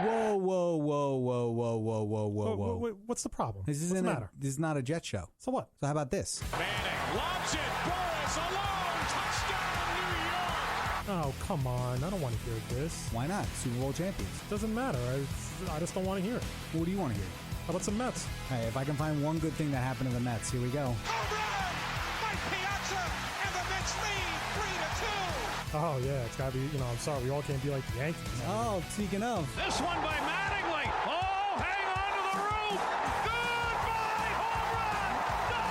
Whoa, whoa, whoa, whoa, whoa, whoa, whoa, whoa, whoa. What's the problem? This What's the matter? This is not a Jet show. So what? So how about this? Manning lobs it. Boris alone. Touchdown, New York. Oh, come on. I don't want to hear this. Why not? Super Bowl champions. Doesn't matter. I just don't want to hear it. What do you want to hear? How about some Mets? Hey, if I can find one good thing that happened to the Mets, here we go. Home run. Mike Piazza. And the Mets lead 3-2. Oh, yeah. It's got to be, I'm sorry. We all can't be like the Yankees. Oh, speaking of. This one by Mattingly. Oh, hang on to the roof. Goodbye, home run. Don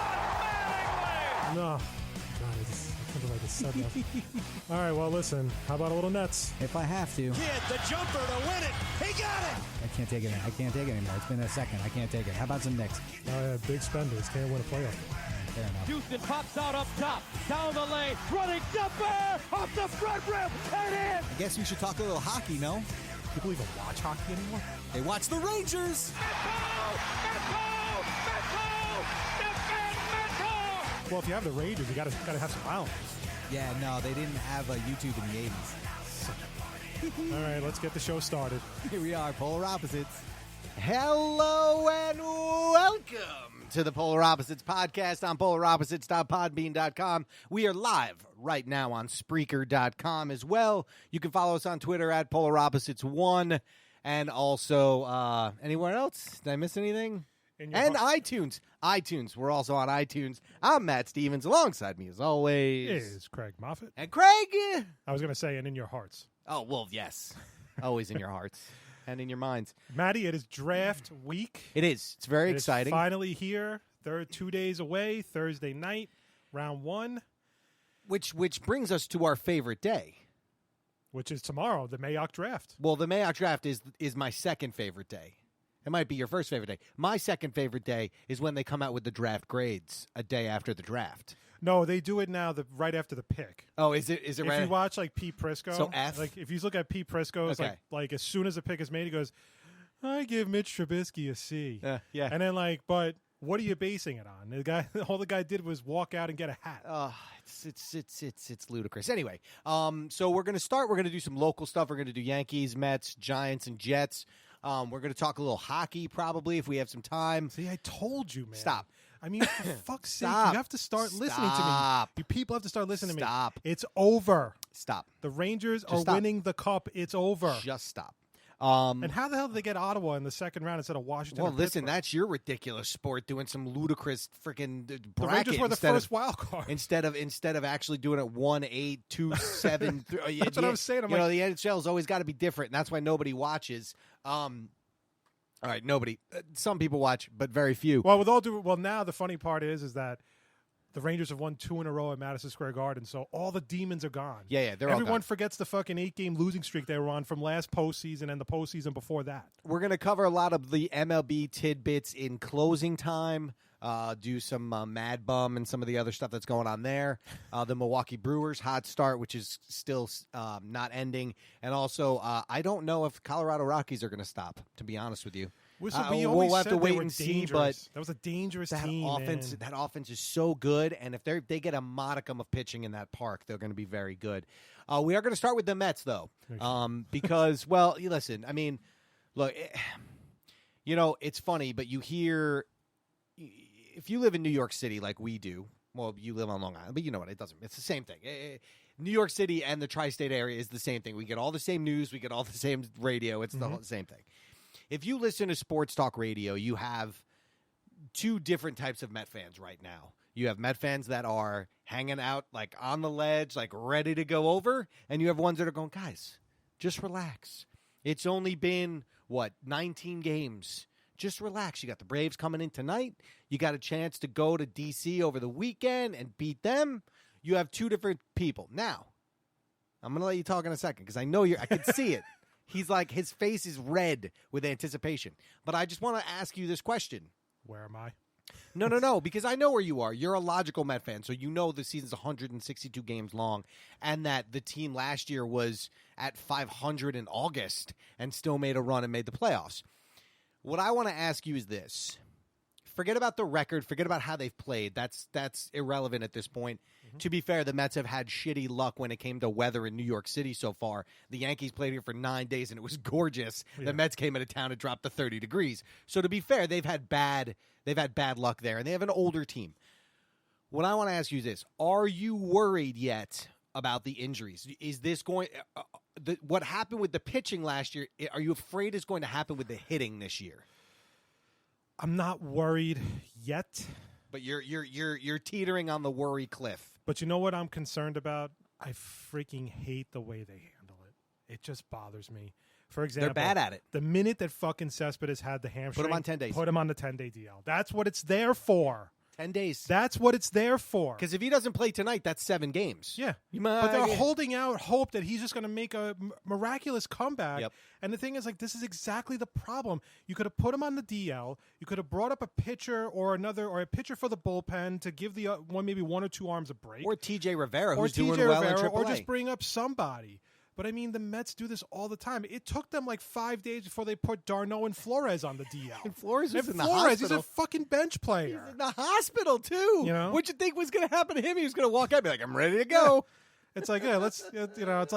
Mattingly. No. God, I can't believe I just said that. All right, well, listen. How about a little Nets? If I have to. Kid, the jumper to win it. He got it. I can't take it. I can't take it anymore. It's been a second. I can't take it. How about some Knicks? Oh, yeah, big spenders. Can't win a playoff. Fair enough. Houston pops out up top, down the lane, running jumper, off the front rim, and in. I guess we should talk a little hockey, no? People even watch hockey anymore? They watch the Rangers. Well, if you have the Rangers, you gotta have some balance. Yeah, no, they didn't have a YouTube in the 80s. All right, let's get the show started. Here we are, Polar Opposites. Hello and welcome to the Polar Opposites podcast on polaropposites.podbean.com. We are live right now on Spreaker.com as well. You can follow us on Twitter at PolarOpposites1 and also anywhere else. Did I miss anything? And iTunes. We're also on iTunes. I'm Matt Stevens. Alongside me, as always, is Craig Moffitt. And Craig. I was going to say, and in your hearts. Oh, well, yes. Always in your hearts and in your minds. Maddie, it is draft week. It is. It's very It is exciting. finally here. 2 days away, Thursday night, round one. Which brings us to our favorite day. Which is tomorrow, the Mayock draft. Well, the Mayock draft is my second favorite day. It might be your first favorite day. My second favorite day is when they come out with the draft grades a day after the draft. No, they do it now right after the pick. Oh, is it If right? you watch like Pete Prisco, So F? like if you look at Pete Prisco, it's Okay. like as soon as a pick is made, he goes, "I give Mitch Trubisky a C." Yeah. And then but what are you basing it on? All the guy did was walk out and get a hat. It's ludicrous. Anyway, so we're gonna start. We're gonna do some local stuff. We're gonna do Yankees, Mets, Giants, and Jets. We're gonna talk a little hockey probably if we have some time. See, I told you, man. Stop. I mean, for fuck's sake, Stop. you have to start listening to me. Stop. You people have to start listening to me. Stop. It's over. Stop. The Rangers Just are stop. winning the cup. It's over. Just stop. And how the hell did they get Ottawa in the second round instead of Washington? Well, or listen, Pittsburgh? that's your ridiculous sport doing some ludicrous freaking bracket. The Rangers were the instead first of, wild card. instead of actually doing it 1, 8, 2, 7. That's what I was saying. The NHL's always got to be different, and that's why nobody watches. All right, nobody. Some people watch, but very few. Well, now the funny part is that the Rangers have won 2 in a row at Madison Square Garden, so all the demons are gone. Yeah, they're all Everyone gone. forgets the fucking 8-game losing streak they were on from last postseason and the postseason before that. We're going to cover a lot of the MLB tidbits in closing time, do some Mad Bum and some of the other stuff that's going on there. The Milwaukee Brewers hot start, which is still not ending. And also, I don't know if Colorado Rockies are going to stop, to be honest with you. We We'll always have said to they wait were and see, dangerous. but that was a dangerous that team. offense, man. that offense is so good, and if they get a modicum of pitching in that park, they're going to be very good. We are going to start with the Mets, though, because, well, listen, I mean, look, it's funny, but you hear, if you live in New York City like we do, well, you live on Long Island, but you know what, it's the same thing. New York City and the tri-state area is the same thing. We get all the same news, we get all the same radio, it's the same thing. If you listen to sports talk radio, you have two different types of Met fans right now. You have Met fans that are hanging out like on the ledge, like ready to go over, and you have ones that are going, guys, just relax. It's only been, 19 games. Just relax. You got the Braves coming in tonight. You got a chance to go to D.C. over the weekend and beat them. You have two different people. Now, I'm going to let you talk in a second because I know I can see it. He's like, his face is red with anticipation. But I just want to ask you this question. Where am I? No, because I know where you are. You're a logical Met fan, so you know the season's 162 games long and that the team last year was at 500 in August and still made a run and made the playoffs. What I want to ask you is this. forget about the record, forget about how they've played. That's irrelevant at this point. Mm-hmm. To be fair, the Mets have had shitty luck when it came to weather in New York City so far. The Yankees played here for 9 days, and it was gorgeous. Yeah. The Mets came into town and dropped to 30 degrees. So to be fair, they've had bad luck there, and they have an older team. What I want to ask you is this: are you worried yet about the injuries? Is this going? What happened with the pitching last year? Are you afraid is going to happen with the hitting this year? I'm not worried yet. But you're teetering on the worry cliff. But you know what I'm concerned about? I freaking hate the way they handle it. It just bothers me. For example, They're bad at it. The minute that fucking Cespedes had the hamstring, Put him on 10 days. Put him on the 10-day DL. That's what it's there for. 10 days. That's what it's there for. Because if he doesn't play tonight, that's 7 games. Yeah. You But they're might- holding out hope that he's just going to make a miraculous comeback. Yep. And the thing is, like, this is exactly the problem. You could have put him on the DL. You could have brought up a pitcher or a pitcher for the bullpen to give the maybe one or two arms a break. Or TJ Rivera, Or who's doing TJ well Rivera, in AAA. or just bring up somebody. But I mean, the Mets do this all the time. It took them like 5 days before they put Darno and Flores on the DL. And Flores was in the Flores, he's a hospital. fucking bench player. He's in the hospital, too. You know? What'd you think was going to happen to him? He was going to walk out and be like, I'm ready to go. It's like, yeah, it's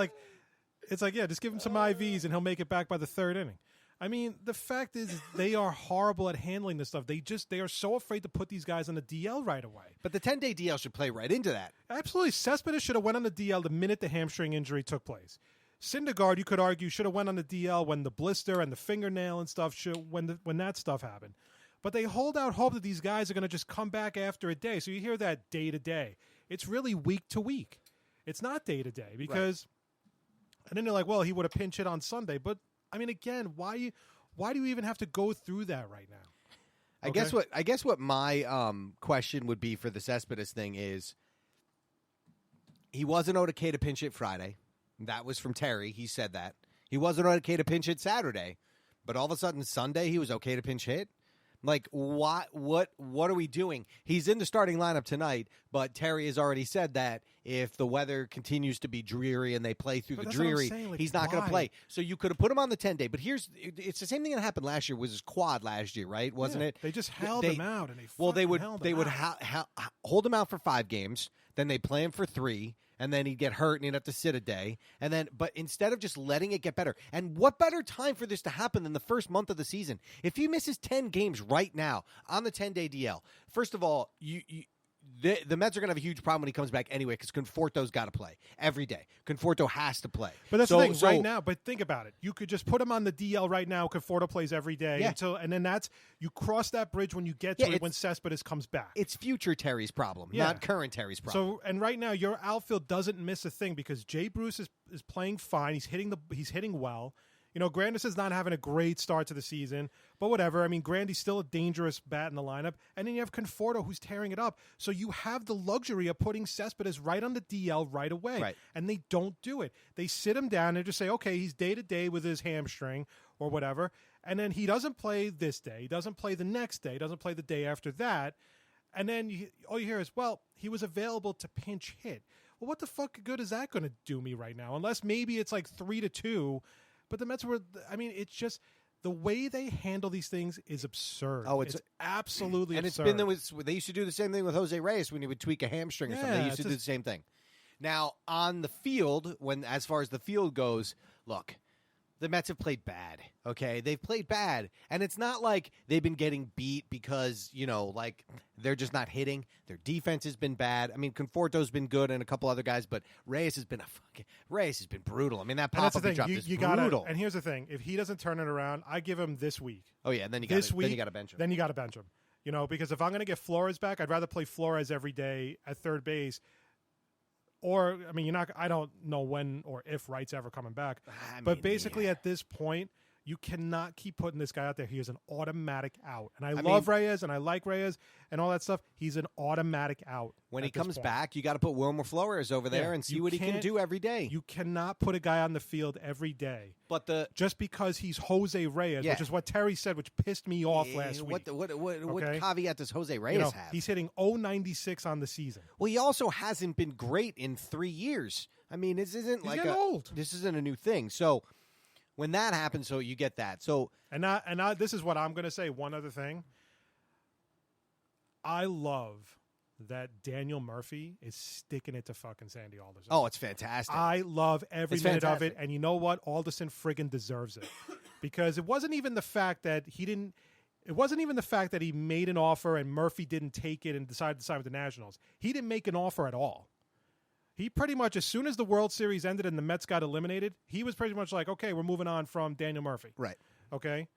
like, yeah, just give him some IVs and he'll make it back by the 3rd inning. I mean, the fact is they are horrible at handling this stuff. They are so afraid to put these guys on the DL right away. But the 10-day DL should play right into that. Absolutely. Cespedes should have went on the DL the minute the hamstring injury took place. Syndergaard, you could argue, should have went on the DL when the blister and the fingernail and stuff when that stuff happened. But they hold out hope that these guys are going to just come back after a day. So you hear that day to day. It's really week to week. It's not day to day because, and then they're like, well, he would have pinch hit on Sunday. But I mean, again, why do you even have to go through that right now? I guess what my question would be for the Cespedes thing is, he wasn't okay to pinch hit Friday. That was from Terry. He said that. He wasn't okay to pinch hit Saturday, but all of a sudden Sunday he was okay to pinch hit. Like, what are we doing? He's in the starting lineup tonight, but Terry has already said that if the weather continues to be dreary and they play through the dreary, like, he's not going to why? play. So you could have put him on the 10-day. But it's the same thing that happened last year. Was his quad last year, right? Wasn't Yeah, it? They just held him out, and they would held they him would out. hold him out for 5 games, then they play him for 3. And then he'd get hurt and he'd have to sit a day. But instead of just letting it get better, and what better time for this to happen than the first month of the season? If he misses 10 games right now on the 10-day DL, first of all, the Mets are going to have a huge problem when he comes back anyway because Conforto's got to play every day. Conforto has to play. But that's the thing right now. But think about it. You could just put him on the DL right now. Conforto plays every day and then you cross that bridge when you get to it when Cespedes comes back. It's future Terry's problem, not current Terry's problem. So and right now your outfield doesn't miss a thing because Jay Bruce is playing fine. He's hitting well. You know, Grandis is not having a great start to the season, but whatever. I mean, Grandy's still a dangerous bat in the lineup. And then you have Conforto, who's tearing it up. So you have the luxury of putting Cespedes right on the DL right away. Right. And they don't do it. They sit him down and just say, okay, he's day-to-day with his hamstring or whatever. And then he doesn't play this day. He doesn't play the next day. He doesn't play the day after that. And then all you hear is, well, he was available to pinch hit. Well, what the fuck good is that going to do me right now? Unless maybe it's like 3-2. But the Mets it's just the way they handle these things is absurd. Oh, it's absolutely and absurd. They used to do the same thing with Jose Reyes when he would tweak a hamstring or something. They used to do the same thing. Now, on the field, as far as the field goes, look, the Mets have played bad, okay? They've played bad, and it's not like they've been getting beat because, like they're just not hitting. Their defense has been bad. I mean, Conforto's been good and a couple other guys, but Reyes has been brutal. I mean, that pop-up he dropped is brutal. And here's the thing. If he doesn't turn it around, I give him this week. Oh, yeah, and then you got to bench him. Then you got to bench him. Because if I'm going to get Flores back, I'd rather play Flores every day at third base. Or, I mean, I don't know when or if Wright's ever coming back. But basically at this point, you cannot keep putting this guy out there. He is an automatic out. And I love Reyes and I like Reyes and all that stuff. He's an automatic out. When he comes back, you got to put Wilmer Flores over there and see what he can do every day. You cannot put a guy on the field every day. But just because he's Jose Reyes, which is what Terry said, which pissed me off last week. What caveat does Jose Reyes have? He's hitting .096 on the season. Well, he also hasn't been great in 3 years. I mean, this isn't this isn't a new thing. So when that happens, so you get that. So and this is what I'm going to say. One other thing. I love that Daniel Murphy is sticking it to fucking Sandy Alderson. Oh, it's fantastic. I love every It's minute fantastic. of it. And you know what? Alderson friggin' deserves it. Because it wasn't even the fact that he made an offer and Murphy didn't take it and decided to sign with the Nationals. He didn't make an offer at all. He pretty much, as soon as the World Series ended and the Mets got eliminated, he was pretty much like, okay, we're moving on from Daniel Murphy. Right. Okay?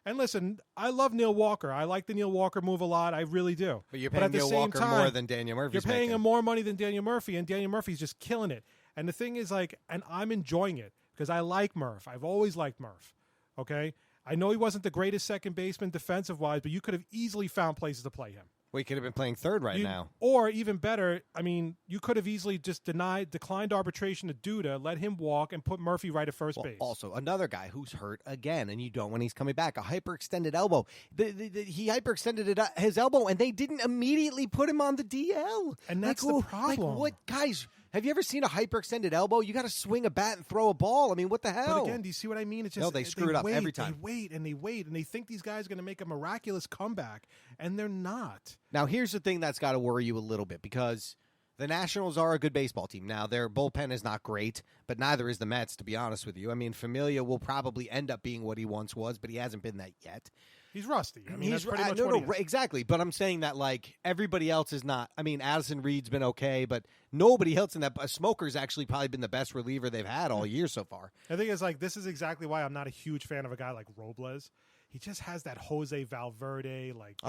And listen, I love Neil Walker. I like the Neil Walker move a lot. I really do. But you're at paying the Neil same Walker time, more than Daniel Murphy's You're paying making. him more money than Daniel Murphy, and Daniel Murphy's just killing it. And the thing is, like, and I'm enjoying it because I like Murph. I've always liked Murph. Okay? I know he wasn't the greatest second baseman defensive-wise, but you could have easily found places to play him. We could have been playing third now. Or even better, I mean, you could have easily just declined arbitration to Duda, let him walk, and put Murphy right at first base. Also, another guy who's hurt again, and you don't when he's coming back. A hyperextended elbow. He hyperextended his elbow, and they didn't immediately put him on the DL. And that's the problem. Like, what, guys? Have you ever seen a hyperextended elbow? You got to swing a bat and throw a ball. I mean, what the hell? But again, do you see what I mean? It's just No, they screw it up every time. They wait, and they think these guys are going to make a miraculous comeback, and they're not. Now, here's the thing that's got to worry you a little bit because the Nationals are a good baseball team. Now, their bullpen is not great, but neither is the Mets, to be honest with you. I mean, Familia will probably end up being what he once was, but he hasn't been that yet. He's rusty. I mean, He's that's pretty much what he is. exactly. But I'm saying that, like, everybody else is not. I mean, Addison Reed's been okay, but nobody else in that. Smoker's actually probably been the best reliever they've had all year so far. I think it's like this is exactly why I'm not a huge fan of a guy like Robles. He just has that Jose Valverde, like,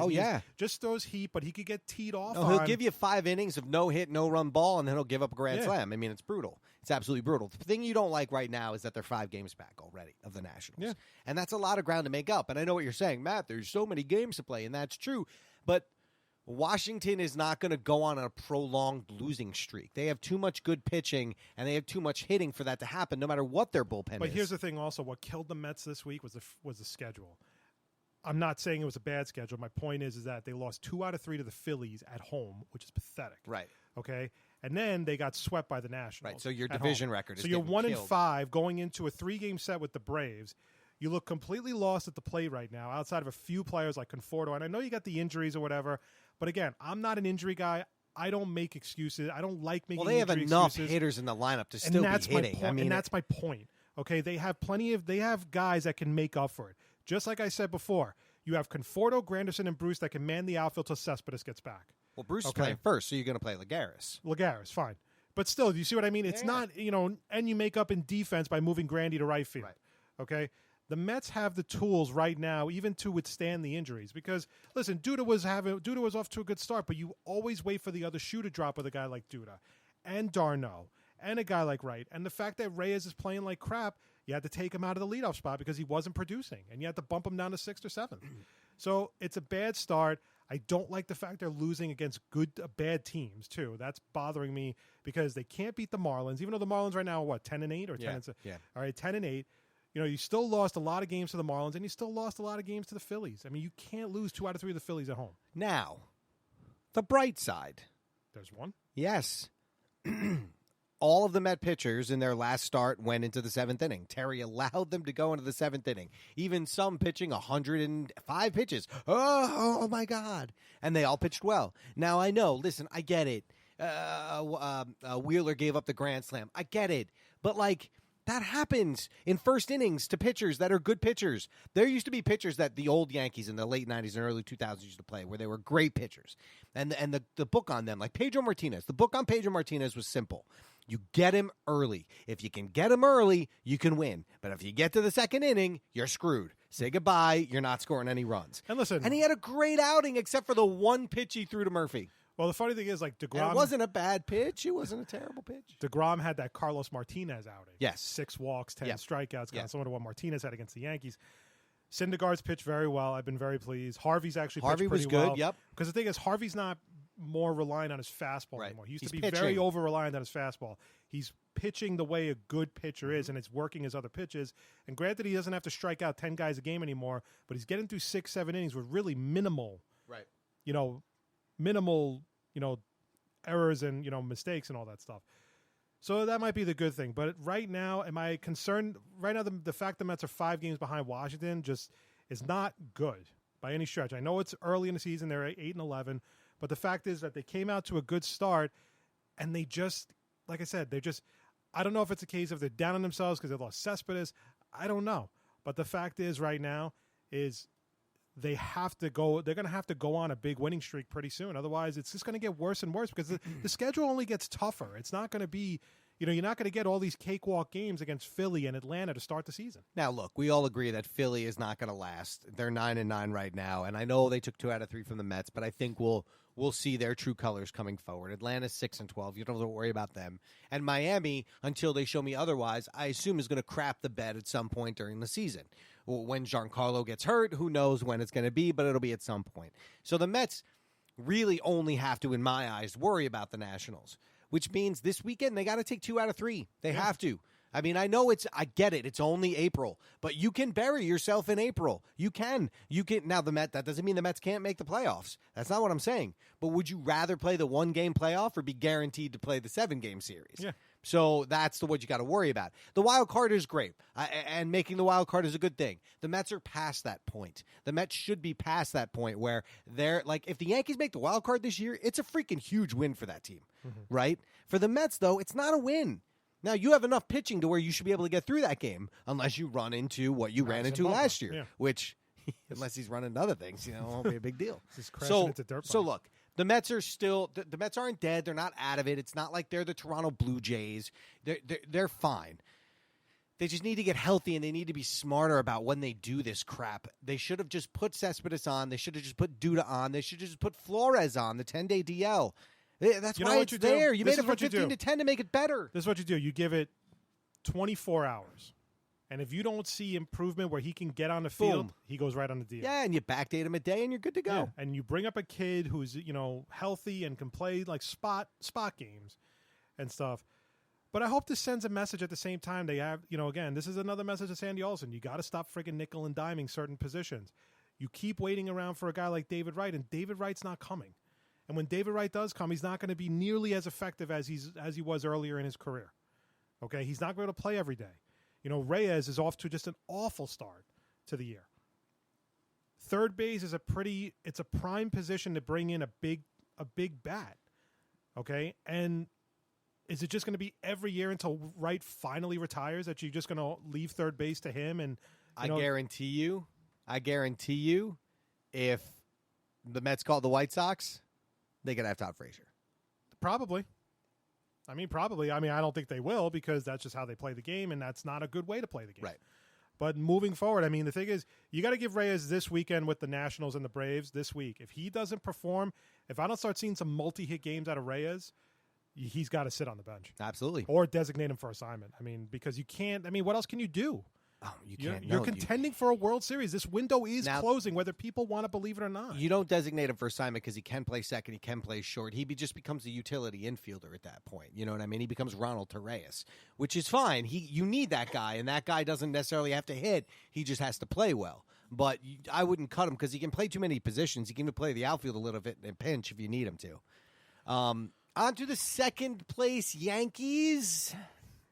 just throws heat, but he could get teed off. He'll give you 5 innings of no hit, no run ball, and then he'll give up a grand slam. I mean, it's brutal. It's absolutely brutal. The thing you don't like right now is that they're 5 games back already of the Nationals. Yeah. And that's a lot of ground to make up. And I know what you're saying, Matt, there's so many games to play, and that's true. But Washington is not going to go on a prolonged losing streak. They have too much good pitching, and they have too much hitting for that to happen, no matter what their bullpen is. But here's the thing also. What killed the Mets this week was the schedule. I'm not saying it was a bad schedule. My point is that they lost 2 out of 3 to the Phillies at home, which is pathetic. Right. Okay? And then they got swept by the Nationals. Right, so your at division home. record is So you're getting 1-5 going into a 3-game set with the Braves. You look completely lost at the plate right now, outside of a few players like Conforto. And I know you got the injuries or whatever, but again, I'm not an injury guy. I don't make excuses. I don't like making they have injury enough excuses. hitters in the lineup to And still that's be my hitting. point. I mean, and that's my point. Okay, they have guys that can make up for it. Just like I said before, you have Conforto, Granderson, and Bruce that can man the outfield till Cespedes gets back. well, Bruce is Okay. playing first, so you're going to play Lagares. Lagares, fine. But still, do you see what I mean? It's not, and you make up in defense by moving Grandy to right field. Right. Okay? The Mets have the tools right now even to withstand the injuries because, listen, Duda was off to a good start, but you always wait for the other shoe to drop with a guy like Duda and Darno and a guy like Wright. And the fact that Reyes is playing like crap, you had to take him out of the leadoff spot because he wasn't producing, and you had to bump him down to 6th or 7th. So it's a bad start. I don't like the fact they're losing against bad teams too. That's bothering me because they can't beat the Marlins, even though the Marlins right now are what 10-8 or 10-7. Yeah. All right, 10-8. You still lost a lot of games to the Marlins, and you still lost a lot of games to the Phillies. I mean, you can't lose 2 out of 3 of the Phillies at home. Now, the bright side. There's one. Yes. All of the Met pitchers in their last start went into the 7th inning. Terry allowed them to go into the 7th inning. Even some pitching 105 pitches. Oh my God. And they all pitched well. Now, I know, listen, I get it. Wheeler gave up the grand slam. I get it. But, like, that happens in first innings to pitchers that are good pitchers. There used to be pitchers that the old Yankees in the late 90s and early 2000s used to play where they were great pitchers. And the book on them, like Pedro Martinez, the book on Pedro Martinez was simple. You get him early. If you can get him early, you can win. But if you get to the 2nd inning, you're screwed. Say goodbye. You're not scoring any runs. And listen. And he had a great outing except for the one pitch he threw to Murphy. Well, the funny thing is, like, DeGrom. And it wasn't a bad pitch. It wasn't a terrible pitch. DeGrom had that Carlos Martinez outing. Yes. 6 walks, 10 Yep. strikeouts, kind Yep. of similar to what Martinez had against the Yankees. Syndergaard's pitched very well. I've been very pleased. Harvey's actually Harvey pitched pretty was good, well. yep. Because the thing is, Harvey's not more reliant on his fastball Right. anymore. He used He's to be pitching. very over-reliant on his fastball. He's pitching the way a good pitcher is, and it's working his other pitches. And granted, he doesn't have to strike out 10 guys a game anymore, but he's getting through 6, 7 innings with really minimal, Right. minimal, errors and, mistakes and all that stuff. So that might be the good thing. But right now, am I concerned? Right now, the fact the Mets are 5 games behind Washington just is not good. by any stretch. I know it's early in the season; they're 8-11, but the fact is that they came out to a good start, and they just, like I said, they're just. I don't know if it's a case of they're down on themselves because they lost Cespedes. I don't know, but the fact is, right now, is they have to go. They're going to have to go on a big winning streak pretty soon. Otherwise, it's just going to get worse and worse because the schedule only gets tougher. It's not going to be. You're not going to get all these cakewalk games against Philly and Atlanta to start the season. Now, look, we all agree that Philly is not going to last. They're 9-9 right now, and I know they took 2 out of 3 from the Mets, but I think we'll see their true colors coming forward. Atlanta's 6-12. You don't have to worry about them. And Miami, until they show me otherwise, I assume is going to crap the bed at some point during the season. When Giancarlo gets hurt, who knows when it's going to be, but it'll be at some point. So the Mets really only have to, in my eyes, worry about the Nationals, which means this weekend they got to take 2 out of 3. They have to. I mean, I get it. It's only April, but you can bury yourself in April. You can. Now that doesn't mean the Mets can't make the playoffs. That's not what I'm saying. But would you rather play the 1-game playoff or be guaranteed to play the 7-game series? Yeah. So that's what you got to worry about. The wild card is great, and making the wild card is a good thing. The Mets are past that point. The Mets should be past that point where they're like, if the Yankees make the wild card this year, it's a freaking huge win for that team, right? For the Mets, though, it's not a win. Now, you have enough pitching to where you should be able to get through that game unless you run into what you ran into last year, which, unless he's running into other things, it won't be a big deal. So look, the Mets are still the Mets aren't dead. They're not out of it. It's not like they're the Toronto Blue Jays. They're fine. They just need to get healthy, and they need to be smarter about when they do this crap. They should have just put Cespedes on. They should have just put Duda on. They should have just put Flores on, the 10-day DL. That's why it's there. You made it from 15 to 10 to make it better. This is what you do. You give it 24 hours. And if you don't see improvement where he can get on the field, he goes right on the DL. Yeah, and you backdate him a day, and you're good to go. Yeah. And you bring up a kid who's healthy and can play like spot games and stuff. But I hope this sends a message at the same time. They have, again, this is another message to Sandy Olson. You got to stop freaking nickel and diming certain positions. You keep waiting around for a guy like David Wright, and David Wright's not coming. And when David Wright does come, he's not going to be nearly as effective as he was earlier in his career. Okay, he's not going to play every day. Reyes is off to just an awful start to the year. Third base is it's a prime position to bring in a big bat. Okay, and is it just going to be every year until Wright finally retires that you're just going to leave third base to him? And I guarantee you, if the Mets call the White Sox, they could have Todd Frazier. Probably. I don't think they will because that's just how they play the game, and that's not a good way to play the game. Right. But moving forward, the thing is, you got to give Reyes this weekend with the Nationals and the Braves this week. If he doesn't perform, if I don't start seeing some multi-hit games out of Reyes, he's got to sit on the bench. Absolutely. Or designate him for assignment. Because you can't. What else can you do? Oh, you can't. You're contending for a World Series. This window is closing, whether people want to believe it or not. You don't designate him for assignment because he can play second, he can play short. He just becomes a utility infielder at that point. You know what I mean? He becomes Ronald Torreyes, which is fine. You need that guy, and that guy doesn't necessarily have to hit. He just has to play well. But I wouldn't cut him because he can play too many positions. He can even play the outfield a little bit in a pinch if you need him to. On to the second place Yankees.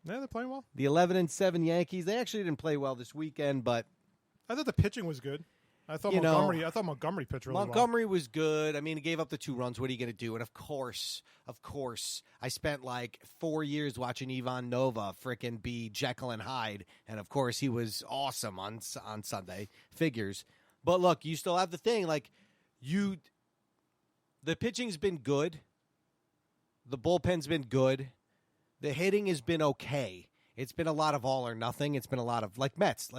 Yeah, they're playing well. The 11-7 Yankees. They actually didn't play well this weekend, but I thought the pitching was good. I thought Montgomery pitched really well. Montgomery was good. He gave up the 2 runs. What are you going to do? And of course, I spent like 4 years watching Ivan Nova frickin' be Jekyll and Hyde, and of course he was awesome on Sunday. Figures. But look, you still have the thing the pitching's been good. The bullpen's been good. The hitting has been okay. It's been a lot of all or nothing. It's been a lot of like the Mets.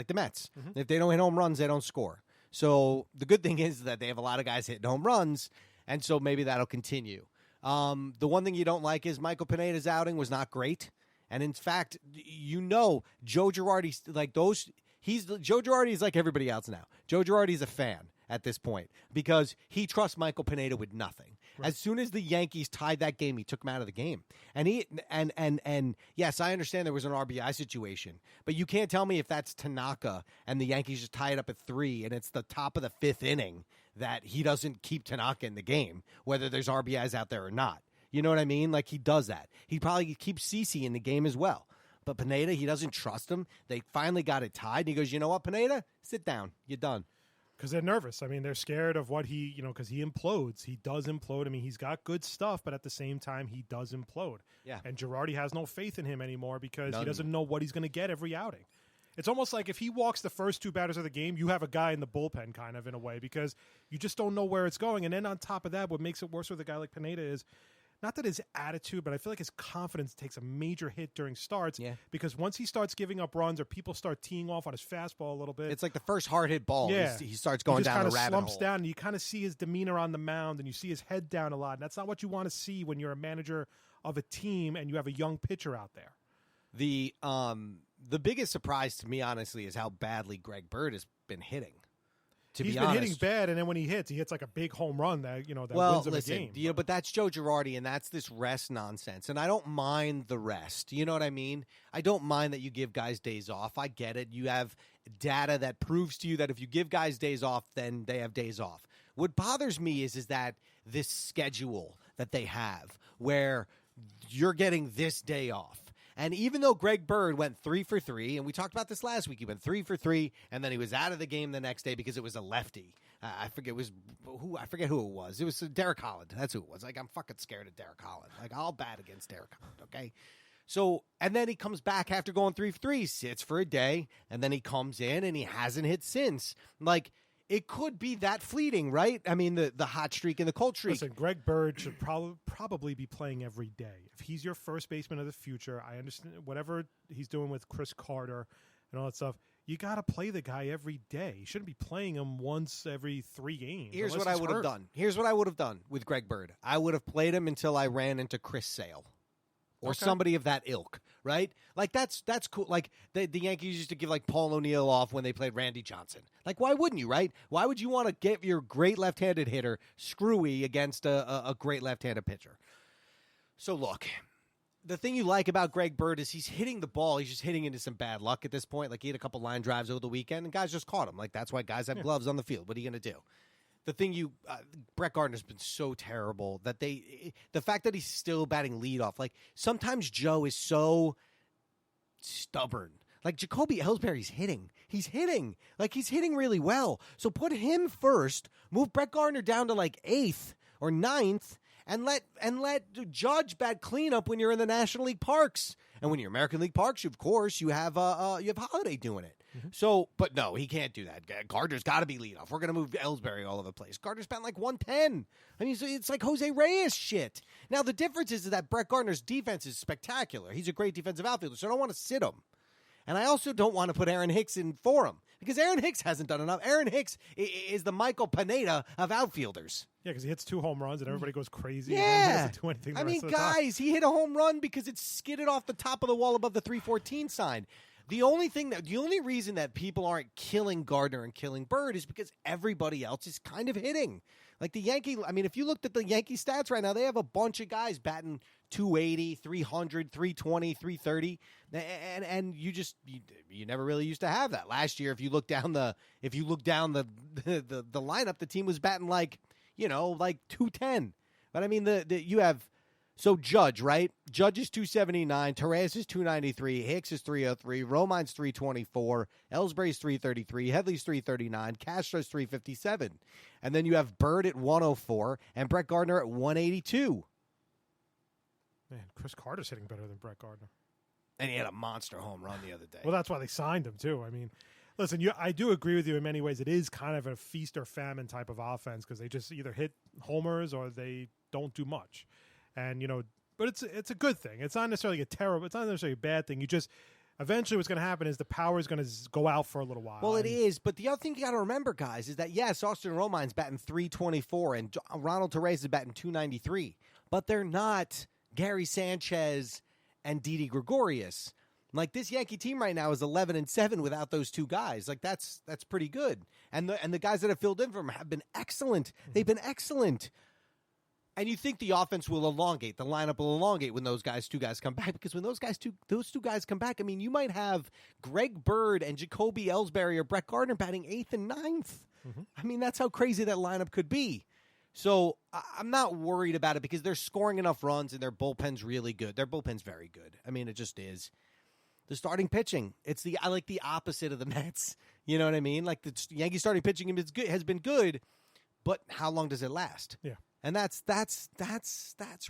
Mm-hmm. If they don't hit home runs, they don't score. So the good thing is that they have a lot of guys hitting home runs, and so maybe that'll continue. The one thing you don't like is Michael Pineda's outing was not great. And in fact, Joe Girardi's like those. Joe Girardi is like everybody else now. Joe Girardi's a fan at this point because he trusts Michael Pineda with nothing. Right. As soon as the Yankees tied that game, he took him out of the game. And yes, I understand there was an RBI situation, but you can't tell me if that's Tanaka and the Yankees just tie it up at 3 and it's the top of the 5th inning that he doesn't keep Tanaka in the game, whether there's RBIs out there or not. You know what I mean? Like he does that. He probably keeps CeCe in the game as well. But Pineda, he doesn't trust him. They finally got it tied, and he goes, you know what, Pineda? Sit down. You're done. Because they're nervous. I mean, they're scared of what because he implodes. He does implode. I mean, he's got good stuff, but at the same time, he does implode. Yeah. And Girardi has no faith in him anymore because None. he doesn't know what he's going to get every outing. It's almost like if he walks the first 2 batters of the game, you have a guy in the bullpen kind of in a way because you just don't know where it's going. And then on top of that, what makes it worse with a guy like Pineda is not that his attitude, but I feel like his confidence takes a major hit during starts because once he starts giving up runs or people start teeing off on his fastball a little bit. It's like the first hard hit ball. Yeah. He starts going down the rabbit slumps hole. down, and you kind of see his demeanor on the mound, and you see his head down a lot. And that's not what you want to see when you're a manager of a team and you have a young pitcher out there. The biggest surprise to me, honestly, is how badly Greg Bird has been hitting. He's been hitting bad, and then when he hits like a big home run that wins him a game. But that's Joe Girardi, and that's this rest nonsense. And I don't mind the rest. You know what I mean? I don't mind that you give guys days off. I get it. You have data that proves to you that if you give guys days off, then they have days off. What bothers me is that this schedule that they have where you're getting this day off. And even though Greg Bird went 3 for 3, and we talked about this last week, he went 3 for 3, and then he was out of the game the next day because it was a lefty. I forget who it was. It was Derek Holland. That's who it was. Like, I'm fucking scared of Derek Holland. Like, I'll bat against Derek Holland, okay? So, and then he comes back after going 3 for 3, sits for a day, and then he comes in and he hasn't hit since. Like, it could be that fleeting, right? I mean, the hot streak and the cold streak. Listen, Greg Bird should probably be playing every day. If he's your first baseman of the future, I understand whatever he's doing with Chris Carter and all that stuff. You got to play the guy every day. You shouldn't be playing him once every 3 games. Here's what I would have done. Here's what I would have done with Greg Bird. I would have played him until I ran into Chris Sale. Or somebody of that ilk, right? Like, that's cool. Like, the Yankees used to give, like, Paul O'Neill off when they played Randy Johnson. Like, why wouldn't you, right? Why would you want to get your great left-handed hitter screwy against a great left-handed pitcher? So, look, the thing you like about Greg Bird is he's hitting the ball. He's just hitting into some bad luck at this point. Like, he had a couple line drives over the weekend, and guys just caught him. Like, that's why guys have gloves on the field. What are you going to do? The thing Brett Gardner's been so terrible that the fact that he's still batting leadoff, like sometimes Joe is so stubborn. Like Jacoby Ellsbury's hitting. He's hitting. Like he's hitting really well. So put him first, move Brett Gardner down to like 8th or 9th, and let Judge bat cleanup when you're in the National League parks. And when you're American League parks, of course, you have Holiday doing it. Mm-hmm. So, but no, he can't do that. Gardner's got to be leadoff. We're going to move Ellsbury all over the place. Gardner's batting like 110. I mean, it's like Jose Reyes shit. Now, the difference is that Brett Gardner's defense is spectacular. He's a great defensive outfielder, so I don't want to sit him. And I also don't want to put Aaron Hicks in for him because Aaron Hicks hasn't done enough. Aaron Hicks is the Michael Pineda of outfielders. Yeah, because he hits 2 home runs and everybody goes crazy. Yeah. And he doesn't do anything the I mean, rest of the time. guys, he hit a home run because it skidded off the top of the wall above the 314 sign. The only reason that people aren't killing Gardner and killing Bird is because everybody else is kind of hitting. Like if you looked at the Yankee stats right now, they have a bunch of guys batting 280, 300, 320, 330. And you never really used to have that. Last year, if you look down the lineup, the team was batting like 210. But I mean you have so Judge, right? Judge is 279, Torres is 293, Hicks is 303, Romine's 324, Ellsbury's 333, Headley's 339, Castro's 357. And then you have Bird at 104 and Brett Gardner at 182. Man, Chris Carter's hitting better than Brett Gardner. And he had a monster home run the other day. Well, that's why they signed him, too. I mean, listen, I do agree with you in many ways. It is kind of a feast or famine type of offense because they just either hit homers or they don't do much. And, but it's a good thing. It's not necessarily it's not necessarily a bad thing. You just, eventually what's going to happen is the power is going to go out for a little while. Well, it is. But the other thing you got to remember, guys, is that, yes, Austin Romine's batting 324 and Ronald Torres is batting 293. But they're not Gary Sanchez and Didi Gregorius. Like this Yankee team right now is 11-7 without those two guys. Like that's pretty good. And the guys that have filled in for them have been excellent. They've been excellent. And you think the offense will elongate, the lineup will elongate when those two guys come back. Because when those two guys come back, I mean, you might have Greg Bird and Jacoby Ellsbury or Brett Gardner batting 8th and 9th. Mm-hmm. I mean, that's how crazy that lineup could be. So I'm not worried about it because they're scoring enough runs and their bullpen's really good. Their bullpen's very good. I mean, it just is. The starting pitching. I like the opposite of the Mets. You know what I mean? Like the Yankees starting pitching has been good, but how long does it last? Yeah. And that's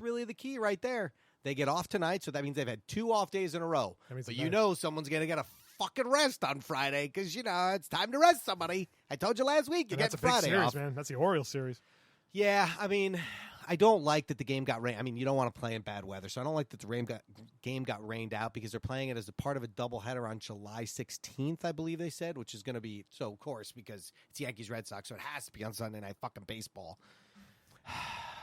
really the key right there. They get off tonight, so that means they've had 2 off days in a row. But you know someone's going to get a fucking rest on Friday because, it's time to rest somebody. I told you last week you get the Friday series, off. man. That's the Orioles series. Yeah, I mean, I don't like that the game got rained. I mean, you don't want to play in bad weather, so I don't like that the game got rained out because they're playing it as a part of a doubleheader on July 16th, I believe they said, which is going to be, so of course, because it's Yankees-Red Sox, so it has to be on Sunday Night fucking Baseball.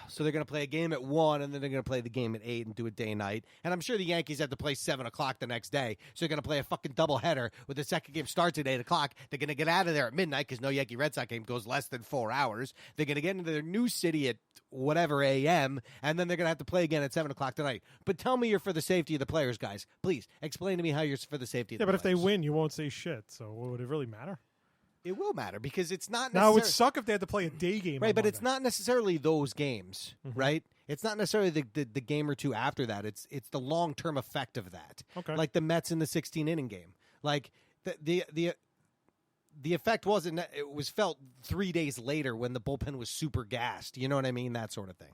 So they're going to play a game at 1, and then they're going to play the game at 8 and do a day-night. And I'm sure the Yankees have to play 7 o'clock the next day. So they're going to play a fucking doubleheader with the second game starts at 8 o'clock. They're going to get out of there at midnight because no Yankee-Red Sox game goes less than 4 hours. They're going to get into their new city at whatever a.m., and then they're going to have to play again at 7 o'clock tonight. But tell me you're for the safety of the players, guys. Please, explain to me how you're for the safety of the players. Yeah, but if they win, you won't say shit. So would it really matter? It will matter because it's not necessarily... Now, it would suck if they had to play a day game. Right, but it's not necessarily those games, right? It's not necessarily the game or two after that. It's the long-term effect of that. Okay. Like the Mets in the 16-inning game. Like the effect wasn't – it was felt 3 days later when the bullpen was super gassed. You know what I mean? That sort of thing.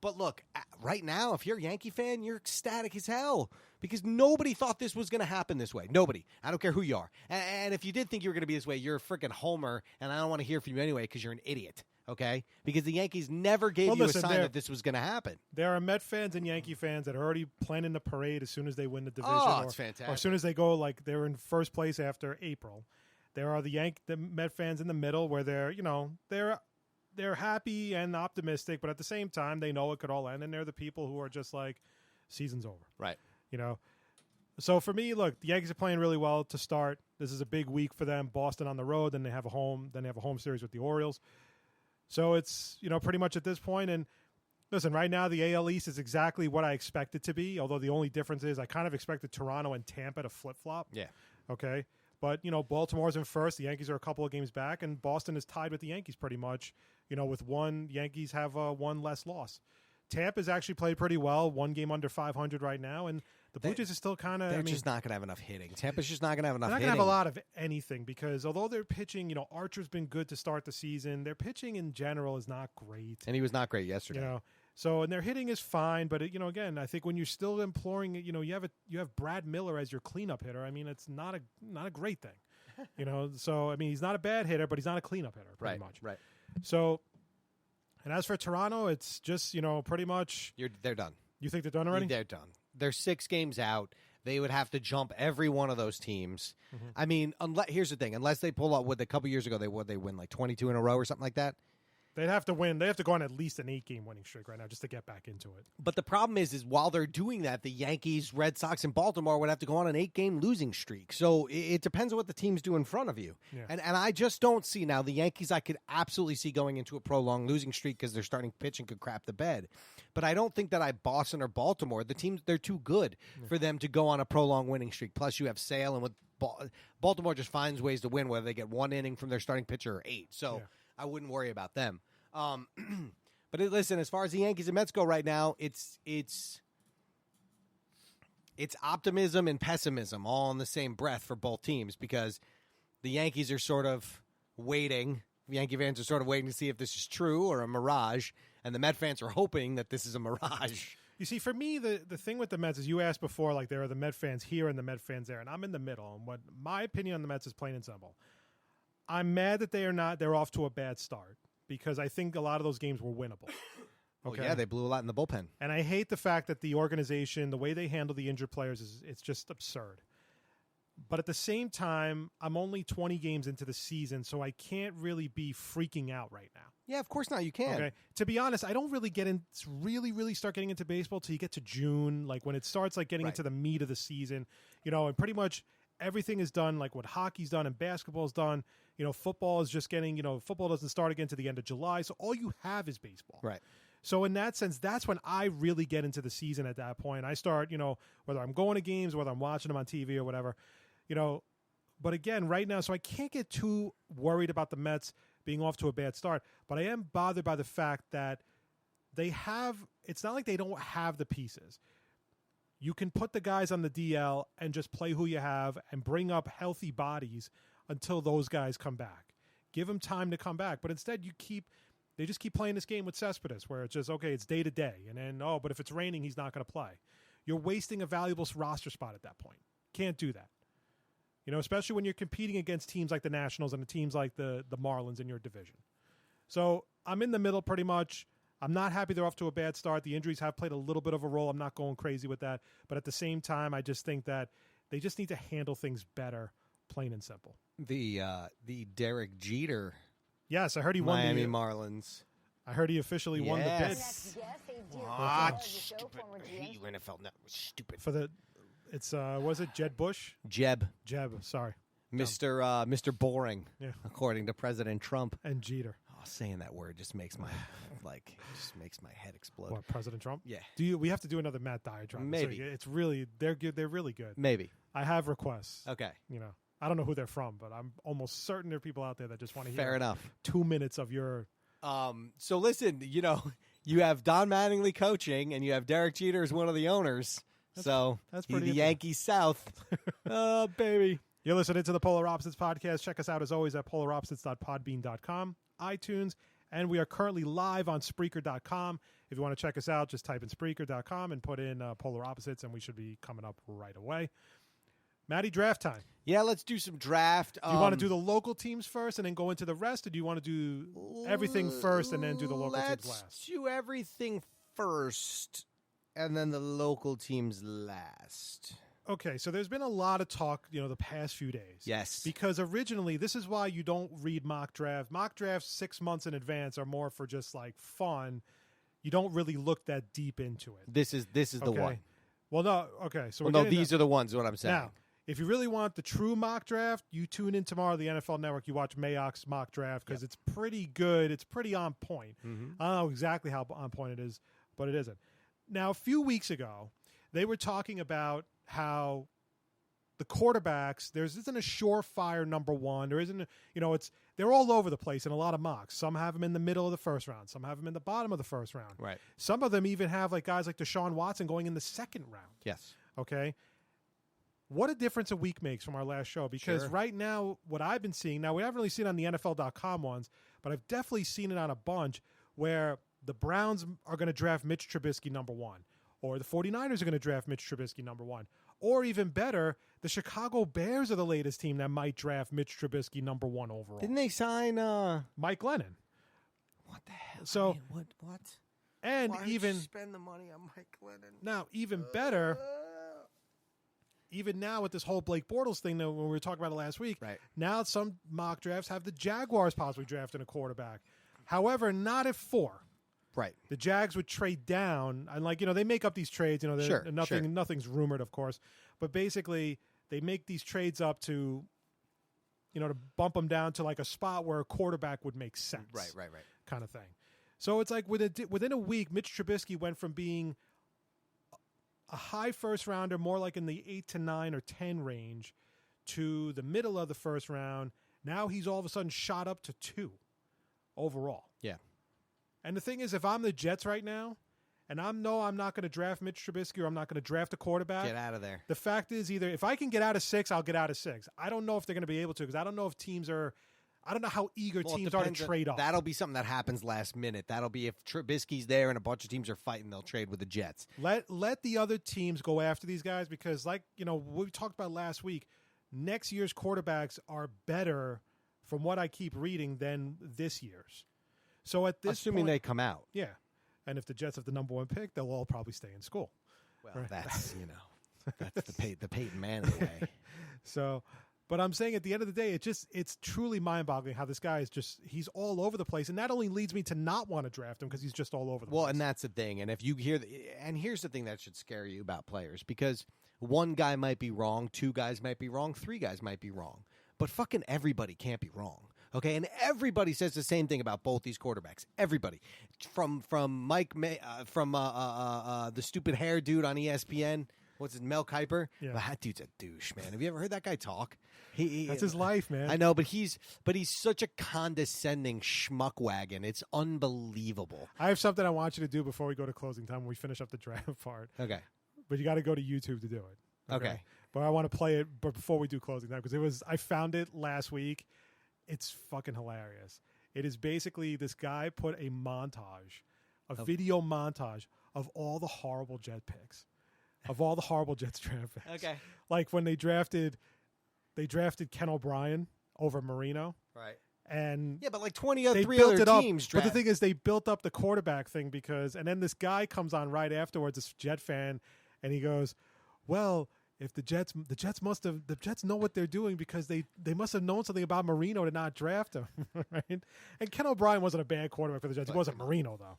But look, right now, if you're a Yankee fan, you're ecstatic as hell because nobody thought this was going to happen this way. Nobody. I don't care who you are. And if you did think you were going to be this way, you're a freaking homer, and I don't want to hear from you anyway because you're an idiot, okay? Because the Yankees never gave you a sign that this was going to happen. There are Met fans and Yankee fans that are already planning the parade as soon as they win the division. Oh, it's fantastic. Or as soon as they go, like, they're in first place after April. There are the Met fans in the middle where they're happy and optimistic, but at the same time, they know it could all end, and they're the people who are just like, season's over. Right. So for me, look, the Yankees are playing really well to start. This is a big week for them. Boston on the road, then they have a home series with the Orioles. So it's, pretty much at this point. And listen, right now, the AL East is exactly what I expect it to be, although the only difference is I kind of expected Toronto and Tampa to flip-flop. Yeah. Okay. But, Baltimore's in first. The Yankees are a couple of games back, and Boston is tied with the Yankees pretty much. With one, Yankees have one less loss. Tampa's actually played pretty well, 1 game under 500 right now, and the Blue Jays are still kind of... They're just not going to have enough hitting. Tampa's just not going to have enough hitting. They're not going to have a lot of anything because although they're pitching, Archer's been good to start the season, their pitching in general is not great. And he was not great yesterday. So, and their hitting is fine, but, again, I think when you're still employing, you have Brad Miller as your cleanup hitter. I mean, it's not a great thing. So, I mean, he's not a bad hitter, but he's not a cleanup hitter, pretty much. Right. So, and as for Toronto, it's just, pretty much... They're done. You think they're done already? They're done. They're 6 games out. They would have to jump every one of those teams. Mm-hmm. I mean, here's the thing. Unless they pull up, a couple years ago, they win like 22 in a row or something like that? They'd have to win. They have to go on at least an 8-game winning streak right now just to get back into it. But the problem is while they're doing that, the Yankees, Red Sox, and Baltimore would have to go on an 8-game losing streak. So it depends on what the teams do in front of you. Yeah. And I just don't see now. The Yankees I could absolutely see going into a prolonged losing streak because their starting pitching could crap the bed. But I don't think that Boston or Baltimore, the teams, they're too good for them to go on a prolonged winning streak. Plus you have Sale, and with Baltimore just finds ways to win, whether they get 1 inning from their starting pitcher or 8. So I wouldn't worry about them. But listen, as far as the Yankees and Mets go right now, it's optimism and pessimism all in the same breath for both teams because the Yankees are sort of waiting. Yankee fans are sort of waiting to see if this is true or a mirage, and the Met fans are hoping that this is a mirage. You see, for me, the thing with the Mets is you asked before, like there are the Met fans here and the Met fans there, and I'm in the middle. And what my opinion on the Mets is plain and simple. I'm mad that they're off to a bad start. Because I think a lot of those games were winnable. Okay. Well, yeah, they blew a lot in the bullpen. And I hate the fact that the organization, the way they handle the injured players, it's just absurd. But at the same time, I'm only 20 games into the season, so I can't really be freaking out right now. Yeah, of course not. You can. Okay. To be honest, I don't really really start getting into baseball till you get to June, like when it starts like getting into the meat of the season, and pretty much everything is done, like what hockey's done and basketball's done. Football is just getting, football doesn't start again to the end of July. So all you have is baseball. Right. So in that sense, that's when I really get into the season at that point. I start, whether I'm going to games, whether I'm watching them on TV or whatever, but again, right now, so I can't get too worried about the Mets being off to a bad start, but I am bothered by the fact that it's not like they don't have the pieces. You can put the guys on the DL and just play who you have and bring up healthy bodies until those guys come back. Give them time to come back. But instead, they just keep playing this game with Cespedes where it's just, okay, it's day to day. And then, but if it's raining, he's not going to play. You're wasting a valuable roster spot at that point. Can't do that. Especially when you're competing against teams like the Nationals and the teams like the Marlins in your division. So I'm in the middle pretty much. I'm not happy they're off to a bad start. The injuries have played a little bit of a role. I'm not going crazy with that. But at the same time, I just think that they just need to handle things better, plain and simple. The Derek Jeter. Yes, I heard he won Miami Marlins. I heard he officially won the bid. What? Stupid. You NFL Network. Stupid. For the, it's was it Jeb Bush? Jeb. Sorry, Mr. Boring. Yeah. According to President Trump. And Jeter. Oh, saying that word just makes my makes my head explode. What, President Trump? Yeah. We have to do another Matt diatribe. Maybe. It's really they're good. They're really good. Maybe. I have requests. Okay. I don't know who they're from, but I'm almost certain there are people out there that just want to hear. Fair enough. 2 minutes of your. So listen, you have Don Mattingly coaching, and you have Derek Jeter as one of the owners. That's pretty the Yankees South. Oh, baby. You're listening to the Polar Opposites podcast. Check us out as always at polaropposites.podbean.com, iTunes, and we are currently live on Spreaker.com. If you want to check us out, just type in Spreaker.com and put in Polar Opposites, and we should be coming up right away. Matty, draft time. Yeah, let's do some draft. Do you want to do the local teams first and then go into the rest, or do you want to do everything first and then do the local teams last? Let's do everything first and then the local teams last. Okay, so there's been a lot of talk, the past few days. Yes. Because originally, this is why you don't read mock draft. Mock drafts 6 months in advance are more for just like fun. You don't really look that deep into it. This is the one. Well, no. Okay, so these are the ones. What I'm saying. Now, if you really want the true mock draft, you tune in tomorrow to the NFL Network. You watch Mayock's mock draft because it's pretty good. It's pretty on point. Mm-hmm. I don't know exactly how on point it is, but it isn't. Now, a few weeks ago, they were talking about how the quarterbacks, there isn't a surefire number one. There isn't, they're all over the place in a lot of mocks. Some have them in the middle of the first round. Some have them in the bottom of the first round. Right. Some of them even have like guys like Deshaun Watson going in the second round. Yes. Okay. What a difference a week makes from our last show. Because right now, what I've been seeing, now we haven't really seen it on the NFL.com ones, but I've definitely seen it on a bunch where the Browns are going to draft Mitch Trubisky number one, or the 49ers are going to draft Mitch Trubisky number one, or even better, the Chicago Bears are the latest team that might draft Mitch Trubisky number one overall. Didn't they sign Mike Lennon? What the hell? So what? And why even spend the money on Mike Lennon? Now, even better. Even now with this whole Blake Bortles thing that when we were talking about it last week, right. Now some mock drafts have the Jaguars possibly drafting a quarterback. However, not at 4. Right. The Jags would trade down, and they make up these trades. Nothing's rumored, of course, but basically they make these trades up to, to bump them down to like a spot where a quarterback would make sense. Right. Kind of thing. So it's like within a week, Mitch Trubisky went from being a high first rounder, more like in the 8 to 9 or 10 range, to the middle of the first round. Now he's all of a sudden shot up to 2 overall. Yeah. And the thing is, if I'm the Jets right now, and I'm not going to draft Mitch Trubisky or I'm not going to draft a quarterback. Get out of there. The fact is, either if I can get out of 6, I'll get out of 6. I don't know if they're going to be able to because I don't know if teams are. I don't know how eager teams are to trade off. That'll be something that happens last minute. That'll be if Trubisky's there and a bunch of teams are fighting, they'll trade with the Jets. Let the other teams go after these guys because, what we talked about last week, next year's quarterbacks are better, from what I keep reading, than this year's. So at this assuming point, they come out. Yeah. And if the Jets have the number 1 pick, they'll all probably stay in school. Well, right? That's the Peyton Manning way. So, but I'm saying at the end of the day, it's truly mind-boggling how this guy is he's all over the place. And that only leads me to not want to draft him because he's just all over the place. Well, and that's the thing. And if you hear, and here's the thing that should scare you about players, because one guy might be wrong, 2 guys might be wrong, 3 guys might be wrong. But fucking everybody can't be wrong. Okay, and everybody says the same thing about both these quarterbacks. Everybody, from Mike May, from the stupid hair dude on ESPN. What's his Mel Kiper? Yeah. Well, that dude's a douche, man. Have you ever heard that guy talk? That's his life, man. I know, but he's such a condescending schmuck wagon. It's unbelievable. I have something I want you to do before we go to closing time when we finish up the draft part. Okay. but you got to go to YouTube to do it. Okay. But I want to play it but before we do closing time because I found it last week. It's fucking hilarious. It is basically this guy put a video montage of all the horrible Jet picks, of all the horrible Jets draft picks. Okay. Like when they drafted Ken O'Brien over Marino. Right. And yeah, but like 3 built other it up. teams But draft. the thing is, they built up the quarterback thing and then this guy comes on right afterwards, this Jet fan, and he goes, "Well, if the Jets know what they're doing because they must have known something about Marino to not draft him, right?" And Ken O'Brien wasn't a bad quarterback for the Jets. He wasn't Marino though.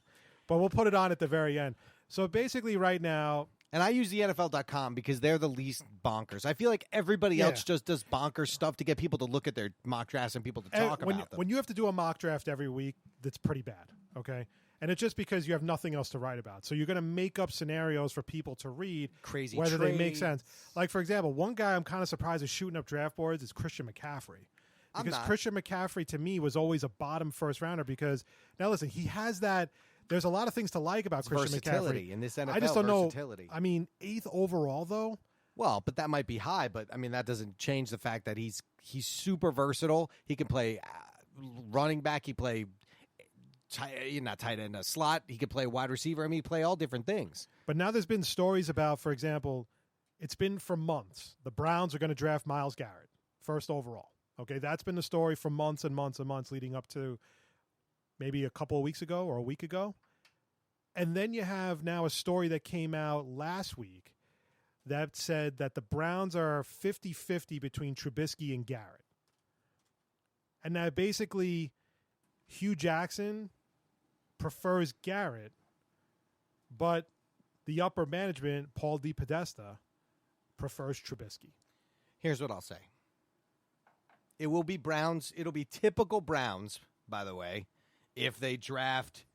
But we'll put it on at the very end. So basically, right now. And I use the NFL.com because they're the least bonkers. I feel like everybody else just does bonkers stuff to get people to look at their mock drafts and people to talk about them. When you have to do a mock draft every week, that's pretty bad, okay? And it's just because you have nothing else to write about. So you're going to make up scenarios for people to read, Crazy whether they make trades. sense. Like, for example, one guy I'm kind of surprised is shooting up draft boards is Christian McCaffrey. Because Christian McCaffrey, to me, was always a bottom first rounder because, now listen, he has that – there's a lot of things to like about Christian versatility McCaffrey. in this NFL. I just don't versatility. know. I mean, 8th overall, though. Well, but that might be high. But I mean, that doesn't change the fact that he's super versatile. He can play running back. He play not tight end, a slot. He can play wide receiver. I mean, he play all different things. But now there's been stories about, for example, it's been for months. The Browns are going to draft Myles Garrett, 1st overall. Okay, that's been the story for months and months and months leading up to maybe a couple of weeks ago or a week ago. And then you have now a story that came out last week that said that the Browns are 50-50 between Trubisky and Garrett. And now basically Hugh Jackson prefers Garrett, but the upper management, Paul DePodesta, prefers Trubisky. Here's what I'll say. It will be Browns. It'll be typical Browns, by the way, if they draft.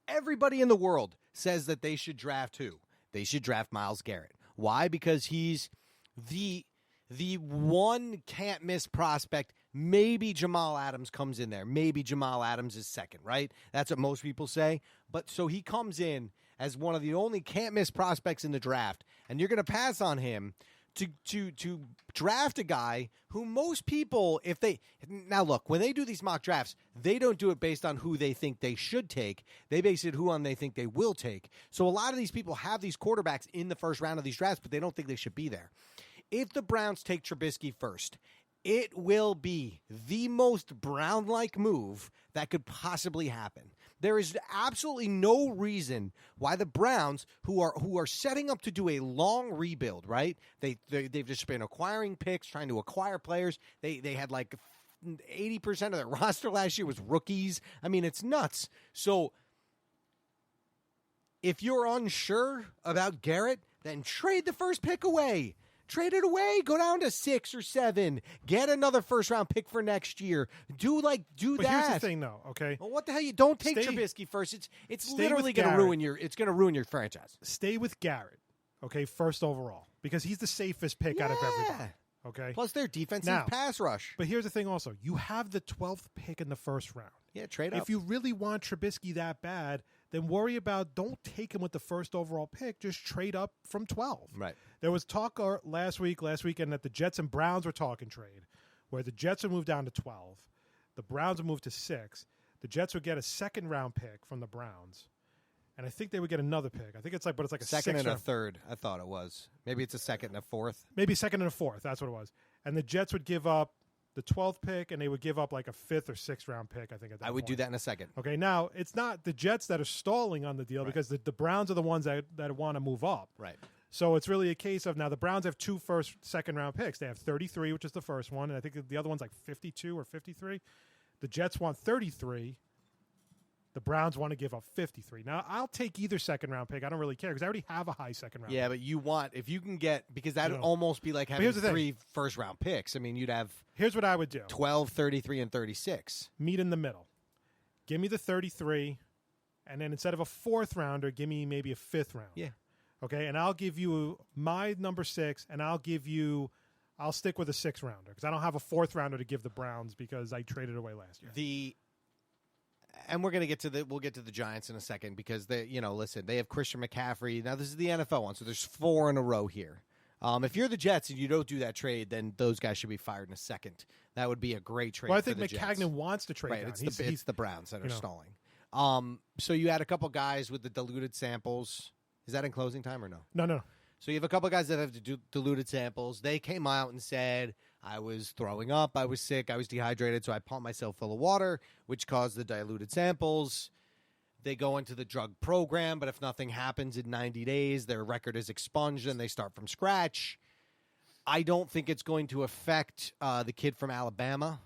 Everybody in the world says that they should draft who? They should draft Myles Garrett. Why? Because he's the one can't miss prospect. Maybe Jamal Adams comes in there. Maybe Jamal Adams is second, right? That's what most people say. But so he comes in as one of the only can't miss prospects in the draft, and you're going to pass on him to draft a guy who most people, now look, when they do these mock drafts, they don't do it based on who they think they should take. They base it who on they think they will take. So a lot of these people have these quarterbacks in the first round of these drafts, but they don't think they should be there. If the Browns take Trubisky first, it will be the most Brown-like move that could possibly happen. There is absolutely no reason why the Browns, who are setting up to do a long rebuild, right? They've just been acquiring picks, trying to acquire players. They had like 80% of their roster last year was rookies. I mean, it's nuts. So if you're unsure about Garrett, then trade the first pick away. Trade it away. Go down to 6 or 7. Get another first-round pick for next year. Do But that. here's the thing, though. Okay, Well, what the hell? You don't take Trubisky first. It's literally going to ruin your. It's going to ruin your franchise. stay with Garrett. Okay, 1st overall because he's the safest pick out of everybody. Okay. Plus their defensive Now, pass rush. But here's the thing also. You have the 12th pick in the 1st round. Yeah, trade up. If you really want Trubisky that bad, then worry about don't take him with the 1st overall pick. Just trade up from 12. Right. There was talk last weekend that the Jets and Browns were talking trade, where the Jets would move down to 12. The Browns would move to 6. The Jets would get a 2nd-round pick from the Browns. And I think they would get another pick. I think it's like a second and a 6th third. I thought it was. Maybe it's a 2nd and a 4th. Maybe 2nd and a 4th. That's what it was. And the Jets would give up the 12th pick, and they would give up like a 5th or 6th round pick, I think, at that I would point. do that in a second. Okay, now, it's not the Jets that are stalling on the deal because the Browns are the ones that want to move up. Right. So it's really a case of now the Browns have 2 second-round picks. They have 33, which is the first one, and I think the other one's like 52 or 53. The Jets want 33. The Browns want to give up 53. Now, I'll take either 2nd-round pick. I don't really care because I already have a high 2nd-round Yeah, pick. but you want, if you can get, because that would know. almost be like having here's the thing. 3 first-round picks. I mean, you'd have Here's what I would do. 12, 33, and 36. Meet in the middle. Give me the 33, and then instead of a 4th rounder, give me maybe a 5th round. Yeah. Okay, and I'll give you my number 6, and I'll stick with a 6th rounder because I don't have a 4th rounder to give the Browns because I traded away last year. and we'll get to the Giants in a second because they have Christian McCaffrey. Now this is the NFL one, so there's 4 in a row here. If you're the Jets and you don't do that trade, then those guys should be fired in a second. That would be a great trade. Well, I think for the McCagnon Jets. wants to trade. Right, down. it's the Browns that are stalling. So you had a couple guys with the diluted samples. Is that in closing time or no? No. So you have a couple guys that have diluted samples. They came out and said, I was throwing up, I was sick, I was dehydrated, so I pumped myself full of water, which caused the diluted samples. They go into the drug program, but if nothing happens in 90 days, their record is expunged and they start from scratch. I don't think it's going to affect the kid from Alabama.